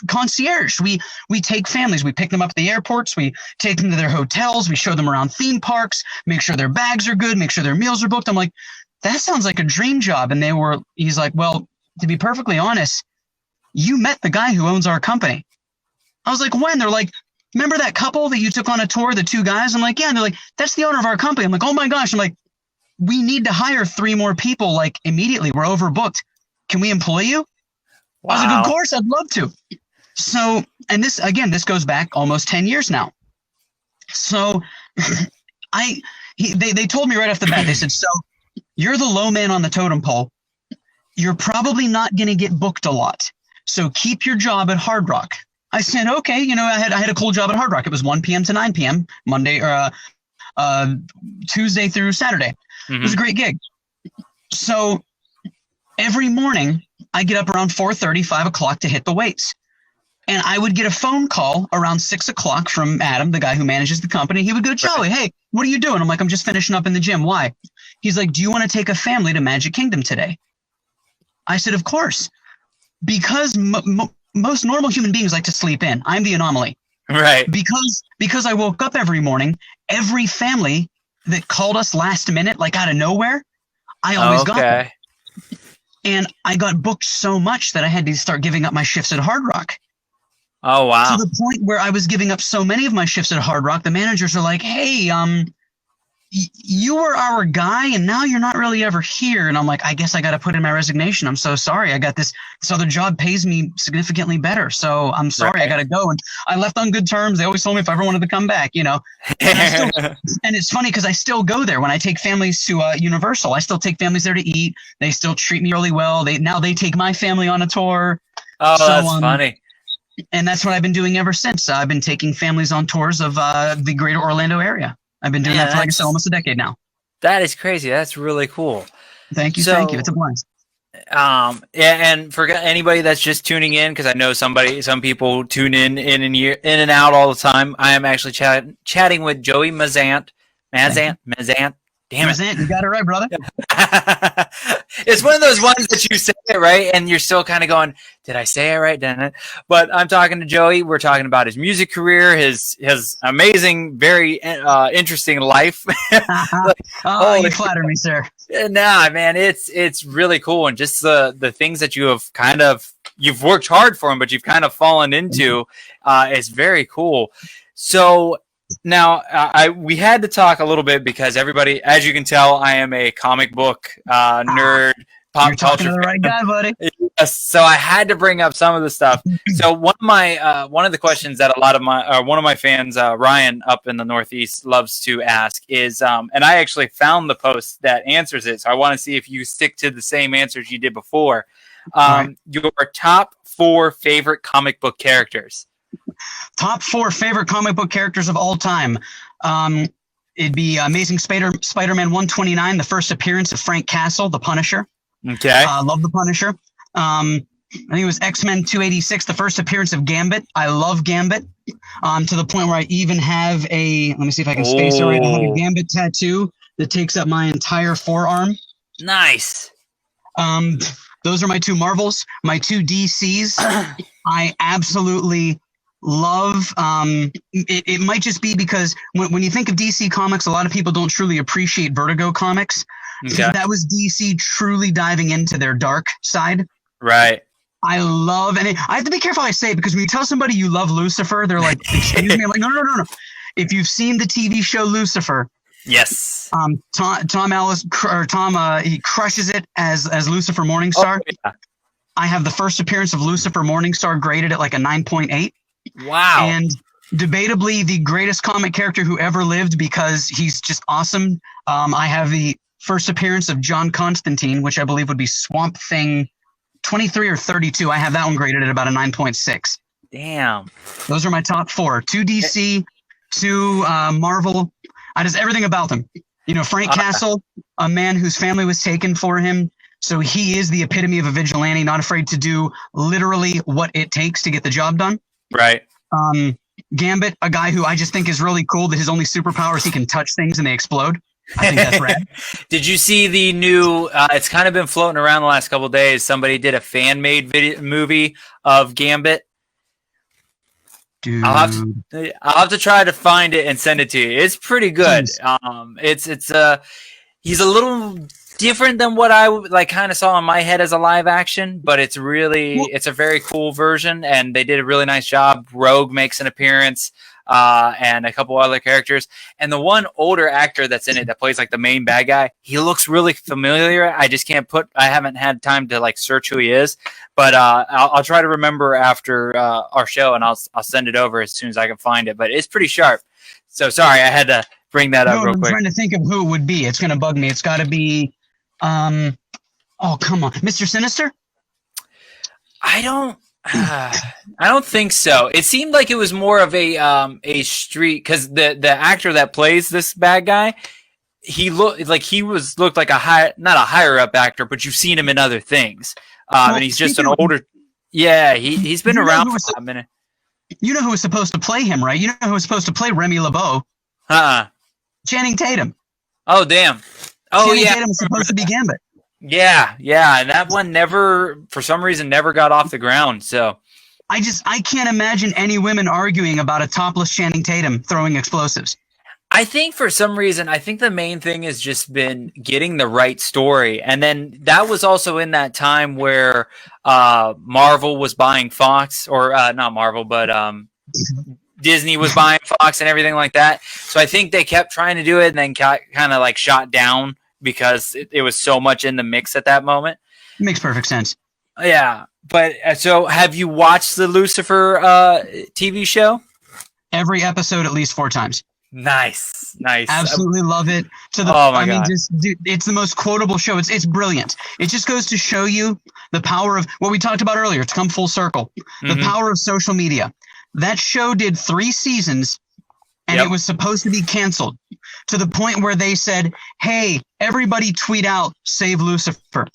concierge. We take families. We pick them up at the airports. We take them to their hotels. We show them around theme parks, make sure their bags are good, make sure their meals are booked. I'm like, that sounds like a dream job. And he's like, well, to be perfectly honest, you met the guy who owns our company. I was like, when? They're like, remember that couple that you took on a tour, the 2 guys? I'm like, yeah. And they're like, that's the owner of our company. I'm like, oh my gosh. I'm like, we need to hire 3 more people like immediately. We're overbooked. Can we employ you? Wow. I was like, of course, I'd love to. So, and this goes back almost 10 years now. So they told me right off the bat, they said, so you're the low man on the totem pole. You're probably not going to get booked a lot. So keep your job at Hard Rock. I said, okay. I had a cool job at Hard Rock. It was 1 p.m. to 9 p.m. Monday or Tuesday through Saturday. Mm-hmm. It was a great gig. So every morning I get up around 4:30, 5 o'clock to hit the weights. And I would get a phone call around 6 o'clock from Adam, the guy who manages the company. He would go, Joey, hey, what are you doing? I'm like, I'm just finishing up in the gym. Why? He's like, do you want to take a family to Magic Kingdom today? I said, of course, because most normal human beings like to sleep in. I'm the anomaly. Right. Because I woke up every morning, every family that called us last minute, like out of nowhere, I always got them. And I got booked so much that I had to start giving up my shifts at Hard Rock. Oh, wow. To the point where I was giving up so many of my shifts at Hard Rock, the managers are like, hey, you were our guy and now you're not really ever here. And I'm like, I guess I got to put in my resignation. I'm so sorry. I got this other job pays me significantly better. So I'm sorry. I got to go. And I left on good terms. They always told me if I ever wanted to come back, And it's funny because I still go there when I take families to Universal. I still take families there to eat. They still treat me really well. Now they take my family on a tour. Oh, so, that's funny. And that's what I've been doing ever since. I've been taking families on tours of the greater Orlando area. I've been doing that for like almost a decade now. That is crazy. That's really cool. Thank you. Thank you. It's a blast. And for anybody that's just tuning in, because I know some people tune in and out all the time. I am actually chatting with Joey Mazzant. Damn it. You got it right, brother. It's one of those ones that you say it right, and you're still kind of going, did I say it right? Didn't it? But I'm talking to Joey. We're talking about his music career, his amazing, very interesting life. You flatter me, sir. Nah, man, it's really cool. And just the things that you have you've worked hard for them, but you've kind of fallen into, is very cool. So, now, we had to talk a little bit because everybody, as you can tell, I am a comic book nerd, pop You're culture. You're the right guy, buddy. Yes, so I had to bring up some of the stuff. So one of the questions that one of my fans, Ryan, up in the Northeast, loves to ask is, and I actually found the post that answers it. So I want to see if you stick to the same answers you did before. Right. Your top 4 favorite comic book characters. Top 4 favorite comic book characters of all time. It'd be Amazing Spider-Man 129, the first appearance of Frank Castle, the Punisher. Okay. Love the Punisher. I think it was X-Men 286, the first appearance of Gambit. I love Gambit. To the point where I even have let me see if I can space it right. I have a Gambit tattoo that takes up my entire forearm. Nice. Those are my 2 Marvels. My 2 DCs. I absolutely love it might just be because when you think of DC Comics, a lot of people don't truly appreciate Vertigo Comics. Okay. That was DC truly diving into their dark side. Right. I love, and I have to be careful how I say it, because when you tell somebody you love Lucifer, they're like, excuse me. I'm like, no. If you've seen the TV show Lucifer, yes. Tom he crushes it as Lucifer Morningstar. Oh, yeah. I have the first appearance of Lucifer Morningstar graded at like a 9.8. Wow. And debatably the greatest comic character who ever lived because he's just awesome. I have the first appearance of John Constantine, which I believe would be Swamp Thing 23 or 32. I have that one graded at about a 9.6. Damn. Those are my top 4. 2 DC, 2 Marvel. I just everything about them. Frank Castle, a man whose family was taken for him. So he is the epitome of a vigilante, not afraid to do literally what it takes to get the job done. Right. Gambit, a guy who I just think is really cool that his only superpower is he can touch things and they explode. I think that's rad. Did you see the new, it's kind of been floating around the last couple of days. Somebody did a fan-made movie of Gambit. Dude. I'll have to try to find it and send it to you. It's pretty good. He's a little different than what I kind of saw in my head as a live action, but it's a very cool version, and they did a really nice job. Rogue makes an appearance, and a couple other characters, and the one older actor that's in it that plays like the main bad guy, he looks really familiar. I haven't had time to search who he is, but I'll try to remember after our show, and I'll send it over as soon as I can find it. But it's pretty sharp. So sorry, I had to bring that up real quick. I'm trying to think of who it would be. It's going to bug me. It's got to be, oh, come on. Mr. Sinister? I don't think so. It seemed like it was more of a street, because the actor that plays this bad guy, he looked like not a higher up actor, but you've seen him in other things. And he's just an older. Yeah, he's been around for a minute. You know who was supposed to play him, right? You know who was supposed to play Remy LeBeau? Channing Tatum. Oh, damn. Oh, Channing yeah. Tatum was supposed to be Gambit. Yeah, yeah, and that one never, for some reason, never got off the ground. So I can't imagine any women arguing about a topless Channing Tatum throwing explosives. I think for some reason, I think the main thing has just been getting the right story. And then that was also in that time where Marvel was buying Fox, or not Marvel, but Disney was buying Fox and everything like that. So I think they kept trying to do it and then kind of like shot down because it was so much in the mix at that moment. Makes perfect sense. Yeah. But so have you watched the Lucifer TV show? Every episode at least 4 times. Nice. Absolutely love it. I mean, dude, it's the most quotable show. It's brilliant. It just goes to show you the power of what we talked about earlier. To come full circle, the power of social media. That show did 3 seasons, and it was supposed to be canceled to the point where they said, "Hey, everybody, tweet out, save Lucifer."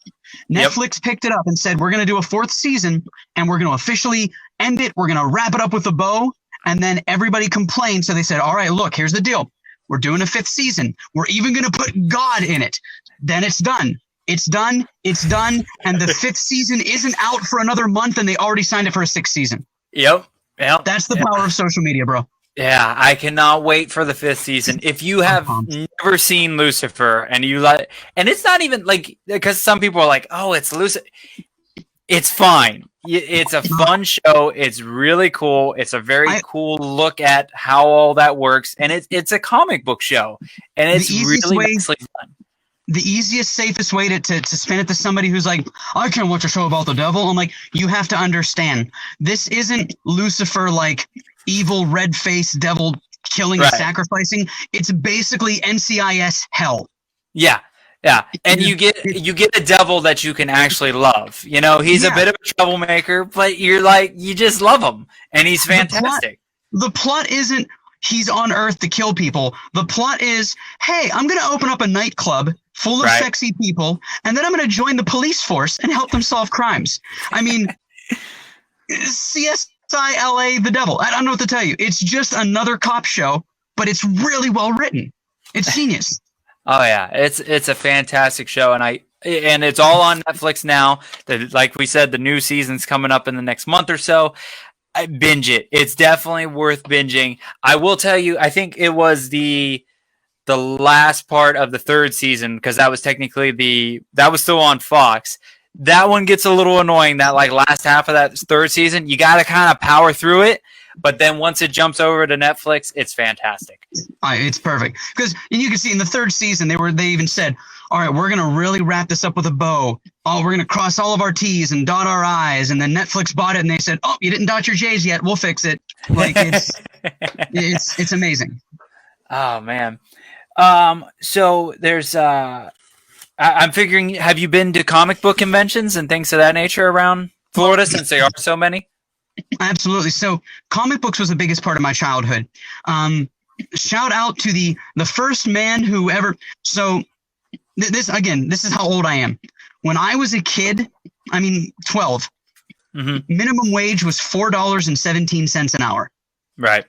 Netflix picked it up and said, "We're going to do a 4th season, and we're going to officially end it. We're going to wrap it up with a bow." And then everybody complained. So they said, all right, look, here's the deal. We're doing a 5th season. We're even going to put God in it. Then it's done. It's done. It's done. And the 5th season isn't out for another month, and they already signed it for a 6th season. Yep. That's the power of social media, bro. Yeah, I cannot wait for the 5th season. If you have never seen Lucifer and you like, and it's not even like, because some people are like, oh, it's Lucifer. It's fine. It's a fun show. It's really cool. It's a very cool look at how all that works, and it's a comic book show, and it's really nicely done. The easiest, safest way to spin it to somebody who's like, I can't watch a show about the devil. I'm like, you have to understand, this isn't Lucifer like evil red-faced devil killing and sacrificing. It's basically NCIS hell. Yeah. Yeah, and you get a devil that you can actually love. You know, he's a bit of a troublemaker, but you just love him, and he's fantastic. The plot isn't he's on Earth to kill people. The plot is, hey, I'm going to open up a nightclub full of sexy people, and then I'm going to join the police force and help them solve crimes. I mean, CSI LA, the devil. I don't know what to tell you. It's just another cop show, but it's really well written. It's genius. Oh yeah, it's a fantastic show, and it's all on Netflix now. Like we said, the new season's coming up in the next month or so. I binge it. It's definitely worth binging. I will tell you, I think it was the last part of the 3rd season, because that was technically that was still on Fox. That one gets a little annoying. That like last half of that 3rd season, you got to kind of power through it. But then once it jumps over to Netflix, it's fantastic. It's perfect. Because you can see in the 3rd season, they even said, all right, we're going to really wrap this up with a bow. Oh, we're going to cross all of our T's and dot our I's. And then Netflix bought it, and they said, oh, you didn't dot your J's yet. We'll fix it. Like, it's amazing. Oh, man. So there's I'm figuring, have you been to comic book conventions and things of that nature around Florida, since there are so many? Absolutely. So comic books was the biggest part of my childhood. Shout out to the first man who ever. So this is how old I am. When I was a kid, 12, minimum wage was $4.17 an hour. Right.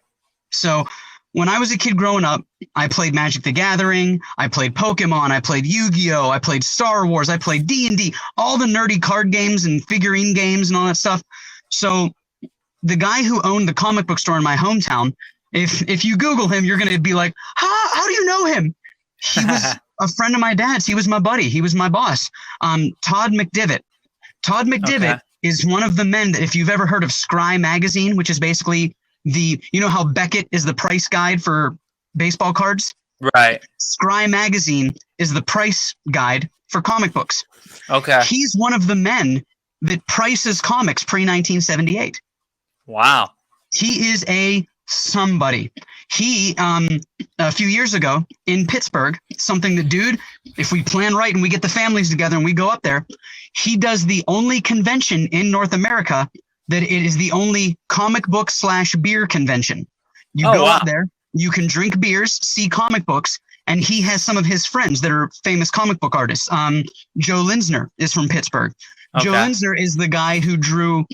So when I was a kid growing up, I played Magic the Gathering, I played Pokemon, I played Yu-Gi-Oh, I played Star Wars, I played D&D, all the nerdy card games and figurine games and all that stuff. So the guy who owned the comic book store in my hometown, if you Google him, you're going to be like, how do you know him? He was a friend of my dad's. He was my buddy. He was my boss. Todd McDivitt. Todd McDivitt is one of the men that, if you've ever heard of Scry magazine, which is basically how Beckett is the price guide for baseball cards? Right. Scry magazine is the price guide for comic books. Okay. He's one of the men that prices comics pre-1978. Wow. He is a somebody. He, a few years ago in Pittsburgh, something that, dude, if we plan right and we get the families together and we go up there, he does the only convention in North America that it is the only comic book / beer convention. You go out there, you can drink beers, see comic books, and he has some of his friends that are famous comic book artists. Joe Linsner is from Pittsburgh. Okay. Joe Linsner is the guy who drew,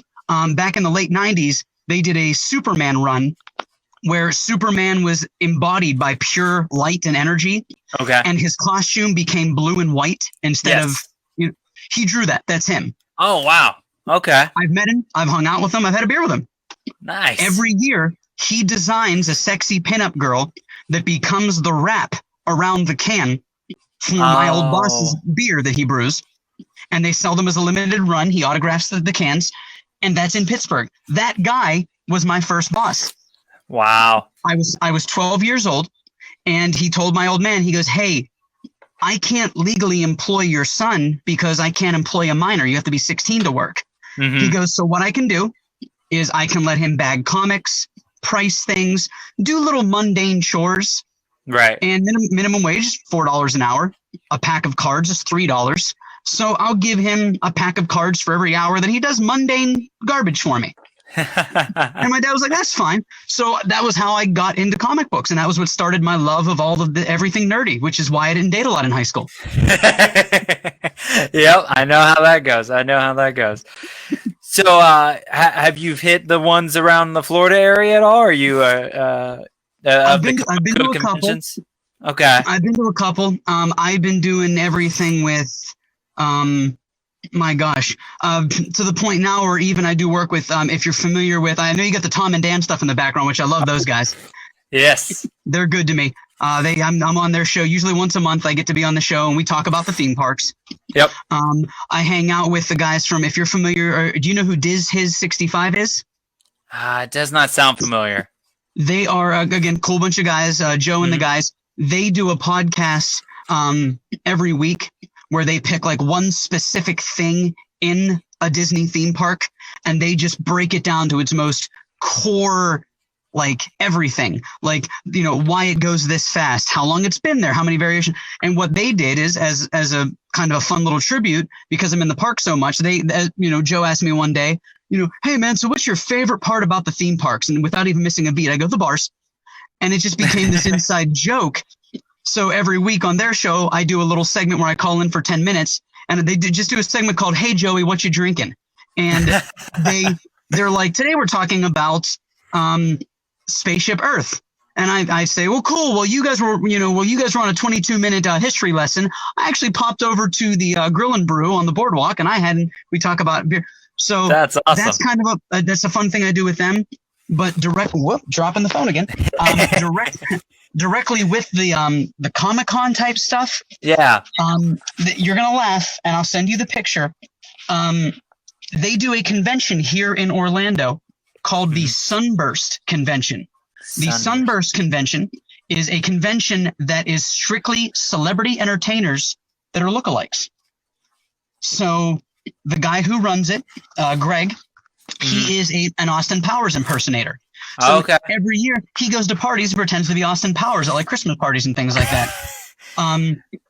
back in the late 90s, they did a Superman run where Superman was embodied by pure light and energy. Okay. And his costume became blue and white instead of, He drew that. That's him. Oh, wow. Okay. I've met him. I've hung out with him. I've had a beer with him. Nice. Every year, he designs a sexy pinup girl that becomes the wrap around the can for my old boss's beer that he brews. And they sell them as a limited run. He autographs the cans. And that's in Pittsburgh. That guy was my first boss. Wow. I was 12 years old. And he told my old man, he goes, hey, I can't legally employ your son because I can't employ a minor. You have to be 16 to work. Mm-hmm. He goes, so what I can do is I can let him bag comics, price things, do little mundane chores. Right. And minimum wage is $4 an hour. A pack of cards is $3. So I'll give him a pack of cards for every hour that he does mundane garbage for me. And my dad was like, that's fine. So that was how I got into comic books. And that was what started my love of all of everything nerdy, which is why I didn't date a lot in high school. Yep. I know how that goes. So have you hit the ones around the Florida area at all? Or are you I've been to a couple. Okay. I've been to a couple. I've been doing everything with my gosh, to the point now where even I do work with, if you're familiar with, I know you got the Tom and Dan stuff in the background, which I love those guys. Yes. They're good to me. I'm on their show usually once a month. I get to be on the show and we talk about the theme parks. Yep. I hang out with the guys from, if you're familiar, or do you know who Diz His 65 is? It does not sound familiar. They are, again, cool bunch of guys, Joe and the guys. They do a podcast every week where they pick like one specific thing in a Disney theme park and they just break it down to its most core, like everything, like, you know, why it goes this fast, how long it's been there, how many variations. And what they did is as a kind of a fun little tribute, because I'm in the park so much, Joe asked me one day, hey man, so what's your favorite part about the theme parks? And without even missing a beat, I go, the bars. And it just became this inside joke. So every week on their show, I do a little segment where I call in for 10 minutes and they just do a segment called, Hey Joey, what you drinking? And they're like, today we're talking about Spaceship Earth. And I say, well, cool. Well, you guys were on a 22-minute history lesson. I actually popped over to the Grill and Brew on the boardwalk and we talk about beer. So that's awesome. That's kind of that's a fun thing I do with them. But dropping the phone again. Directly with the Comic-Con type stuff. Yeah. You're gonna laugh, and I'll send you the picture. They do a convention here in Orlando called the Sunburst Convention. The Sunburst Convention is a convention that is strictly celebrity entertainers that are lookalikes. So the guy who runs it, Greg, he is an Austin Powers impersonator. So every year he goes to parties and pretends to be Austin Powers at like Christmas parties and things like that.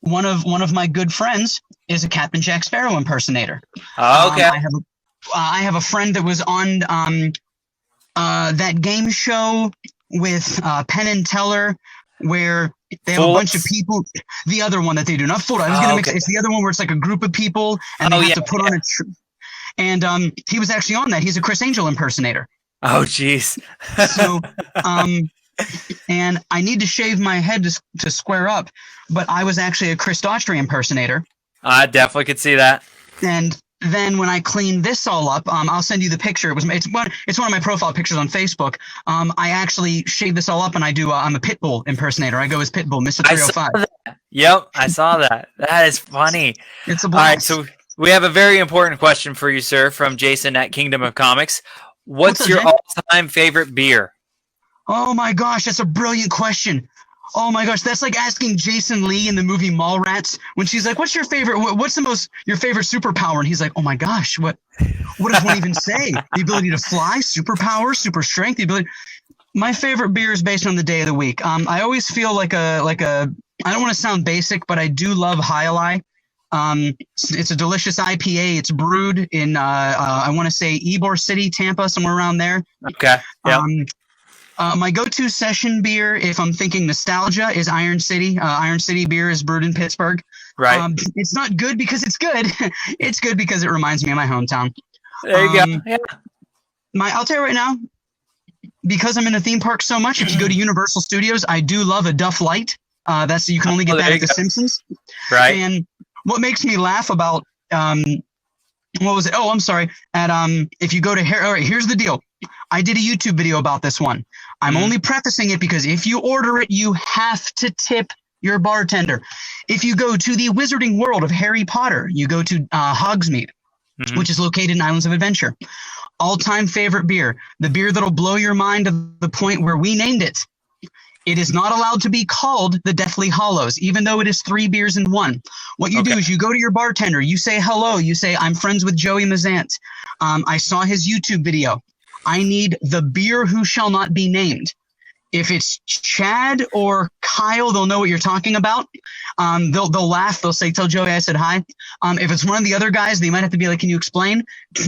One of my good friends is a Captain Jack Sparrow impersonator. I have a friend that was on that game show with Penn and Teller where they have a bunch of people. The other one that they do, not Full. I was going to mix. It's the other one where it's like a group of people and they have to put on a. And he was actually on that. He's a Chris Angel impersonator. Oh, jeez. So, and I need to shave my head to square up, but I was actually a Chris Daughtry impersonator. I definitely could see that. And then when I cleaned this all up, I'll send you the picture. It's one of my profile pictures on Facebook. I actually shaved this all up, and I'm a Pitbull impersonator. I go as Pitbull, Mr. 305. Yep, I saw that. That is funny. It's a blast. All right, so we have a very important question for you, sir, from Jason at Kingdom of Comics. What's your all-time favorite beer? Oh my gosh, that's a brilliant question. Oh my gosh, that's like asking Jason Lee in the movie Mallrats when she's like, "What's your favorite? What's your favorite superpower?" And he's like, "Oh my gosh, what does one even say? The ability to fly, superpower, super strength, the ability." My favorite beer is based on the day of the week. I always feel like a. I don't want to sound basic, but I do love Highlight. It's a delicious IPA. It's brewed in I want to say Ybor City, Tampa, somewhere around there. Okay. Yeah. My go-to session beer, if I'm thinking nostalgia, is Iron City. Iron City beer is brewed in Pittsburgh. Right. It's not good because it's good. It's good because it reminds me of my hometown. There you go. Yeah. I'll tell you right now, because I'm in a theme park so much, if you go to Universal Studios, I do love a Duff Light. You can only get that at The Simpsons. Right. And what makes me laugh about what was it? Oh, I'm sorry. If you go to all right, here's the deal. I did a YouTube video about this one. I'm only prefacing it because if you order it, you have to tip your bartender. If you go to the Wizarding World of Harry Potter, you go to Hogsmeade, which is located in Islands of Adventure. All-time favorite beer, the beer that'll blow your mind to the point where we named it. It is not allowed to be called the Deathly Hallows, even though it is 3 beers in one. What you do is you go to your bartender, you say hello, you say, I'm friends with Joey Mazzant. I saw his YouTube video. I need the beer who shall not be named. If it's Chad or Kyle, they'll know what you're talking about. They'll laugh. They'll say, tell Joey I said hi. If it's one of the other guys, they might have to be like, can you explain?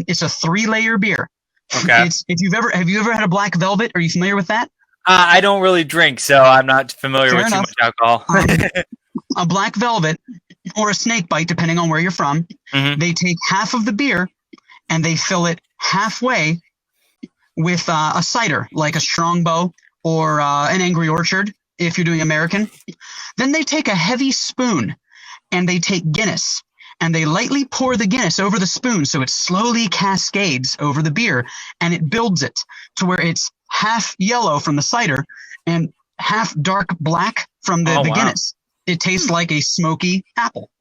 It's a 3-layer beer. Okay. Have you ever had a black velvet? Are you familiar with that? I don't really drink, so I'm not familiar with too much alcohol. A black velvet or a snake bite, depending on where you're from. They take half of the beer and they fill it halfway with a cider, like a Strongbow or an Angry Orchard, if you're doing American. Then they take a heavy spoon and they take Guinness and they lightly pour the Guinness over the spoon so it slowly cascades over the beer and it builds it to where it's half yellow from the cider and half dark black from the Guinness. It tastes like a smoky apple.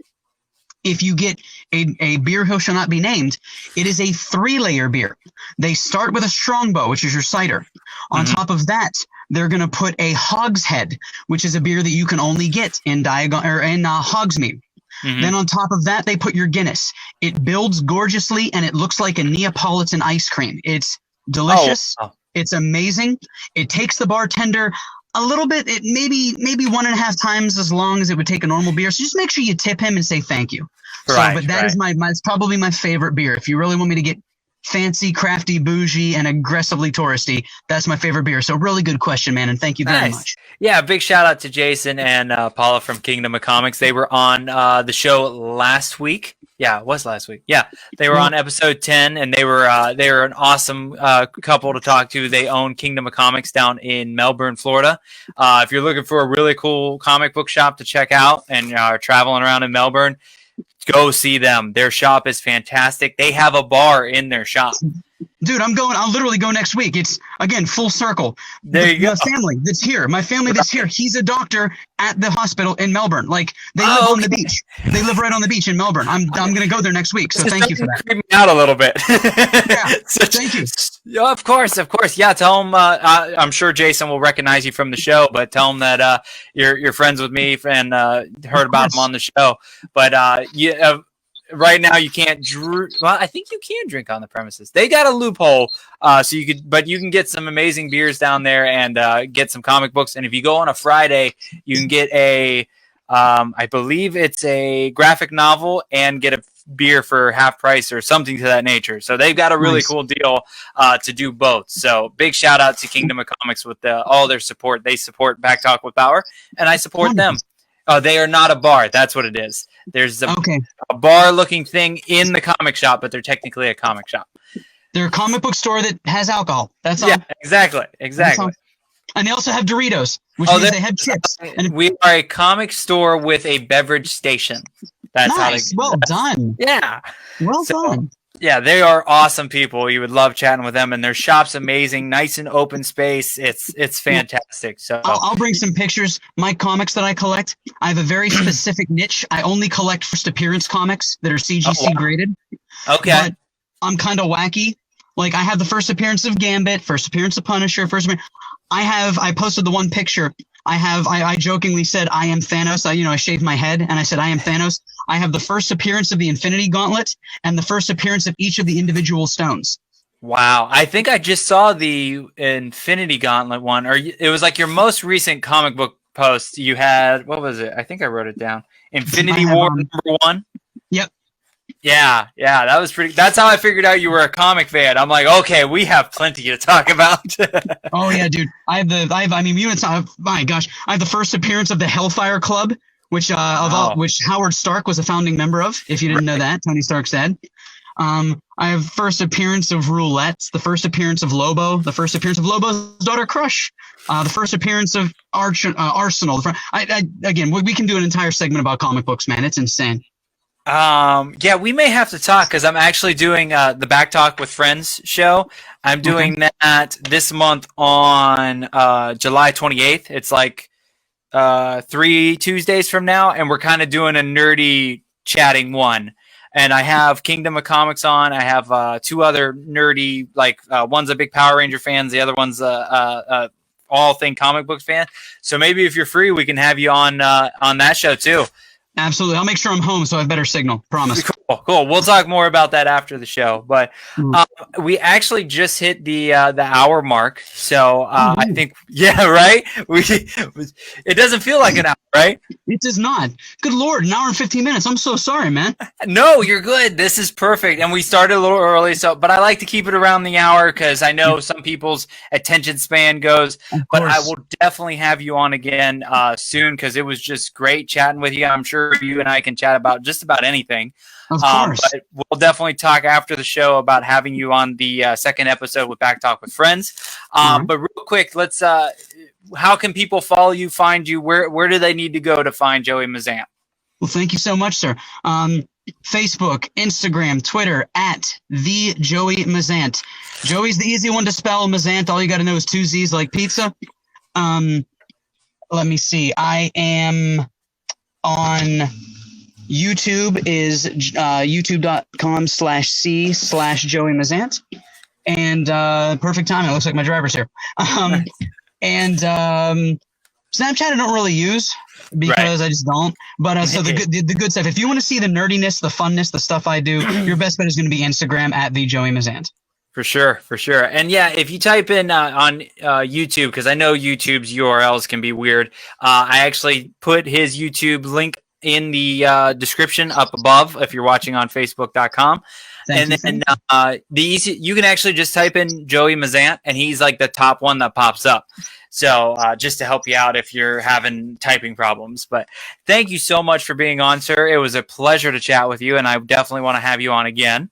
If you get a beer who shall not be named, it is a 3-layer beer. They start with a Strongbow, which is your cider. On top of that, they're going to put a Hogshead, which is a beer that you can only get in Hogsmeade. Then on top of that, they put your Guinness. It builds gorgeously, and it looks like a Neapolitan ice cream. It's delicious. It's amazing. It takes the bartender a little bit, maybe 1.5 times as long as it would take a normal beer. So just make sure you tip him and say thank you. But that is it's probably my favorite beer. If you really want me to get fancy, crafty, bougie, and aggressively touristy, that's my favorite beer. So really good question, man, and thank you very much. Yeah, big shout out to Jason and Paula from Kingdom of Comics. They were on the show last week. Yeah, it was last week. Yeah, they were on episode 10, and they were an awesome couple to talk to. They own Kingdom of Comics down in Melbourne, Florida. If you're looking for a really cool comic book shop to check out and are traveling around in Melbourne, go see them. Their shop is fantastic. They have a bar in their shop. Dude, I'll literally go next week. It's, again, full circle. There you go. My family that's here, he's a doctor at the hospital in Melbourne. Like, they live on the beach. They live right on the beach in Melbourne. I'm going to go there next week, so thank you for that. Creep me out a little bit. Thank you. Yeah, of course. Yeah, tell him, I'm sure Jason will recognize you from the show, but tell him that you're friends with me and heard about him on the show. But right now you can't well, I think you can drink on the premises. They got a loophole, so you can get some amazing beers down there and get some comic books. And if you go on a Friday, you can get I believe it's a graphic novel and get a beer for half price or something to that nature. So they've got a really cool deal to do both. So big shout out to Kingdom of Comics with all their support. They support Back Talk with Bauer, and I support them. Oh, they are not a bar. That's what it is. There's a bar-looking thing in the comic shop, but they're technically a comic shop. They're a comic book store that has alcohol. That's all. Yeah, exactly. And they also have Doritos, which means they have chips. And we are a comic store with a beverage station. That's nice. Well done. Yeah. Well done. Yeah, they are awesome people. You would love chatting with them, and their shop's amazing, nice and open space. It's fantastic. So I'll bring some pictures. My comics that I collect, I have a very specific niche. I only collect first appearance comics that are CGC graded. Okay. But I'm kind of wacky. Like, I have the first appearance of Gambit, first appearance of Punisher, I posted the one picture. I jokingly said, I am Thanos. I shaved my head and I said, I am Thanos. I have the first appearance of the Infinity Gauntlet and the first appearance of each of the individual stones. Wow. I think I just saw the Infinity Gauntlet one, or it was like your most recent comic book post. You had, what was it? I think I wrote it down. Infinity War #1. Yep. Yeah, that was pretty. That's how I figured out you were a comic fan. I'm like, okay, we have plenty to talk about. Oh yeah, dude. I have the first appearance of the Hellfire Club, which which Howard Stark was a founding member of. If you didn't know that, Tony Stark's dad. I have first appearance of Roulette, the first appearance of Lobo, the first appearance of Lobo's daughter Crush, the first appearance of Arsenal. Again, we can do an entire segment about comic books, man. It's insane. Yeah, we may have to talk because I'm actually doing the Back Talk with Friends show. I'm doing that this month on July 28th. It's like 3 Tuesdays from now, and we're kind of doing a nerdy chatting one. And I have Kingdom of Comics on. I have 2 other nerdy, like one's a big Power Ranger fan, the other one's all thing comic books fan. So maybe if you're free, we can have you on that show too. Absolutely. I'll make sure I'm home so I have better signal. Promise. Cool. We'll talk more about that after the show. But we actually just hit the hour mark. So I think, right? It doesn't feel like an hour, right? It does not. Good Lord, an hour and 15 minutes. I'm so sorry, man. No, you're good. This is perfect. And we started a little early, but I like to keep it around the hour because I know some people's attention span goes. But I will definitely have you on again soon because it was just great chatting with you. I'm sure you and I can chat about just about anything. Of course. But we'll definitely talk after the show about having you on the second episode with Back Talk with Friends. But real quick, let's. How can people follow you, find you? Where do they need to go to find Joey Mazzant? Well, thank you so much, sir. Facebook, Instagram, Twitter, at the Joey Mazzant. Joey's the easy one to spell. Mazzant, all you got to know is 2 Z's like pizza. Let me see. I am on YouTube is youtube.com/c/Joey Mazzant. And perfect timing. It looks like my driver's here. And Snapchat I don't really use because I just don't. But so the good stuff. If you want to see the nerdiness, the funness, the stuff I do, your best bet is going to be Instagram at the Joey Mazzant. For sure. And yeah, if you type in on YouTube, because I know YouTube's URLs can be weird, I actually put his YouTube link in the description up above if you're watching on Facebook.com. And then you can actually just type in Joey Mazzant, and he's like the top one that pops up. So just to help you out if you're having typing problems. But thank you so much for being on, sir. It was a pleasure to chat with you, and I definitely want to have you on again.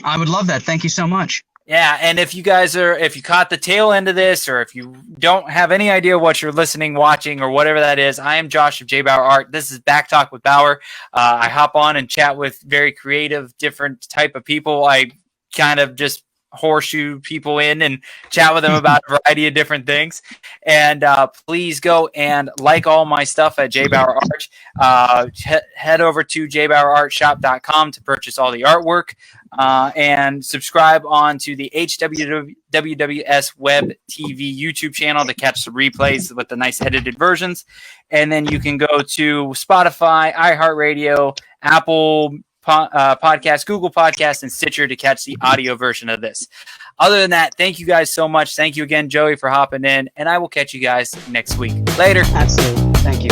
I would love that. Thank you so much. Yeah, and if you caught the tail end of this, or if you don't have any idea what you're listening, watching, or whatever that is, I am Josh of JBauerArt. This is Back Talk with Bauer. I hop on and chat with very creative, different type of people. I kind of just horseshoe people in and chat with them about a variety of different things. And please go and like all my stuff at JBauerArt. Head over to JBauerArtShop.com to purchase all the artwork. And subscribe on to the HWWS WebTV YouTube channel to catch the replays with the nice edited versions. And then you can go to Spotify, iHeartRadio, Apple Podcast, Google Podcast, and Stitcher to catch the audio version of this. Other than that, thank you guys so much. Thank you again, Joey, for hopping in, and I will catch you guys next week. Later. Absolutely. Thank you.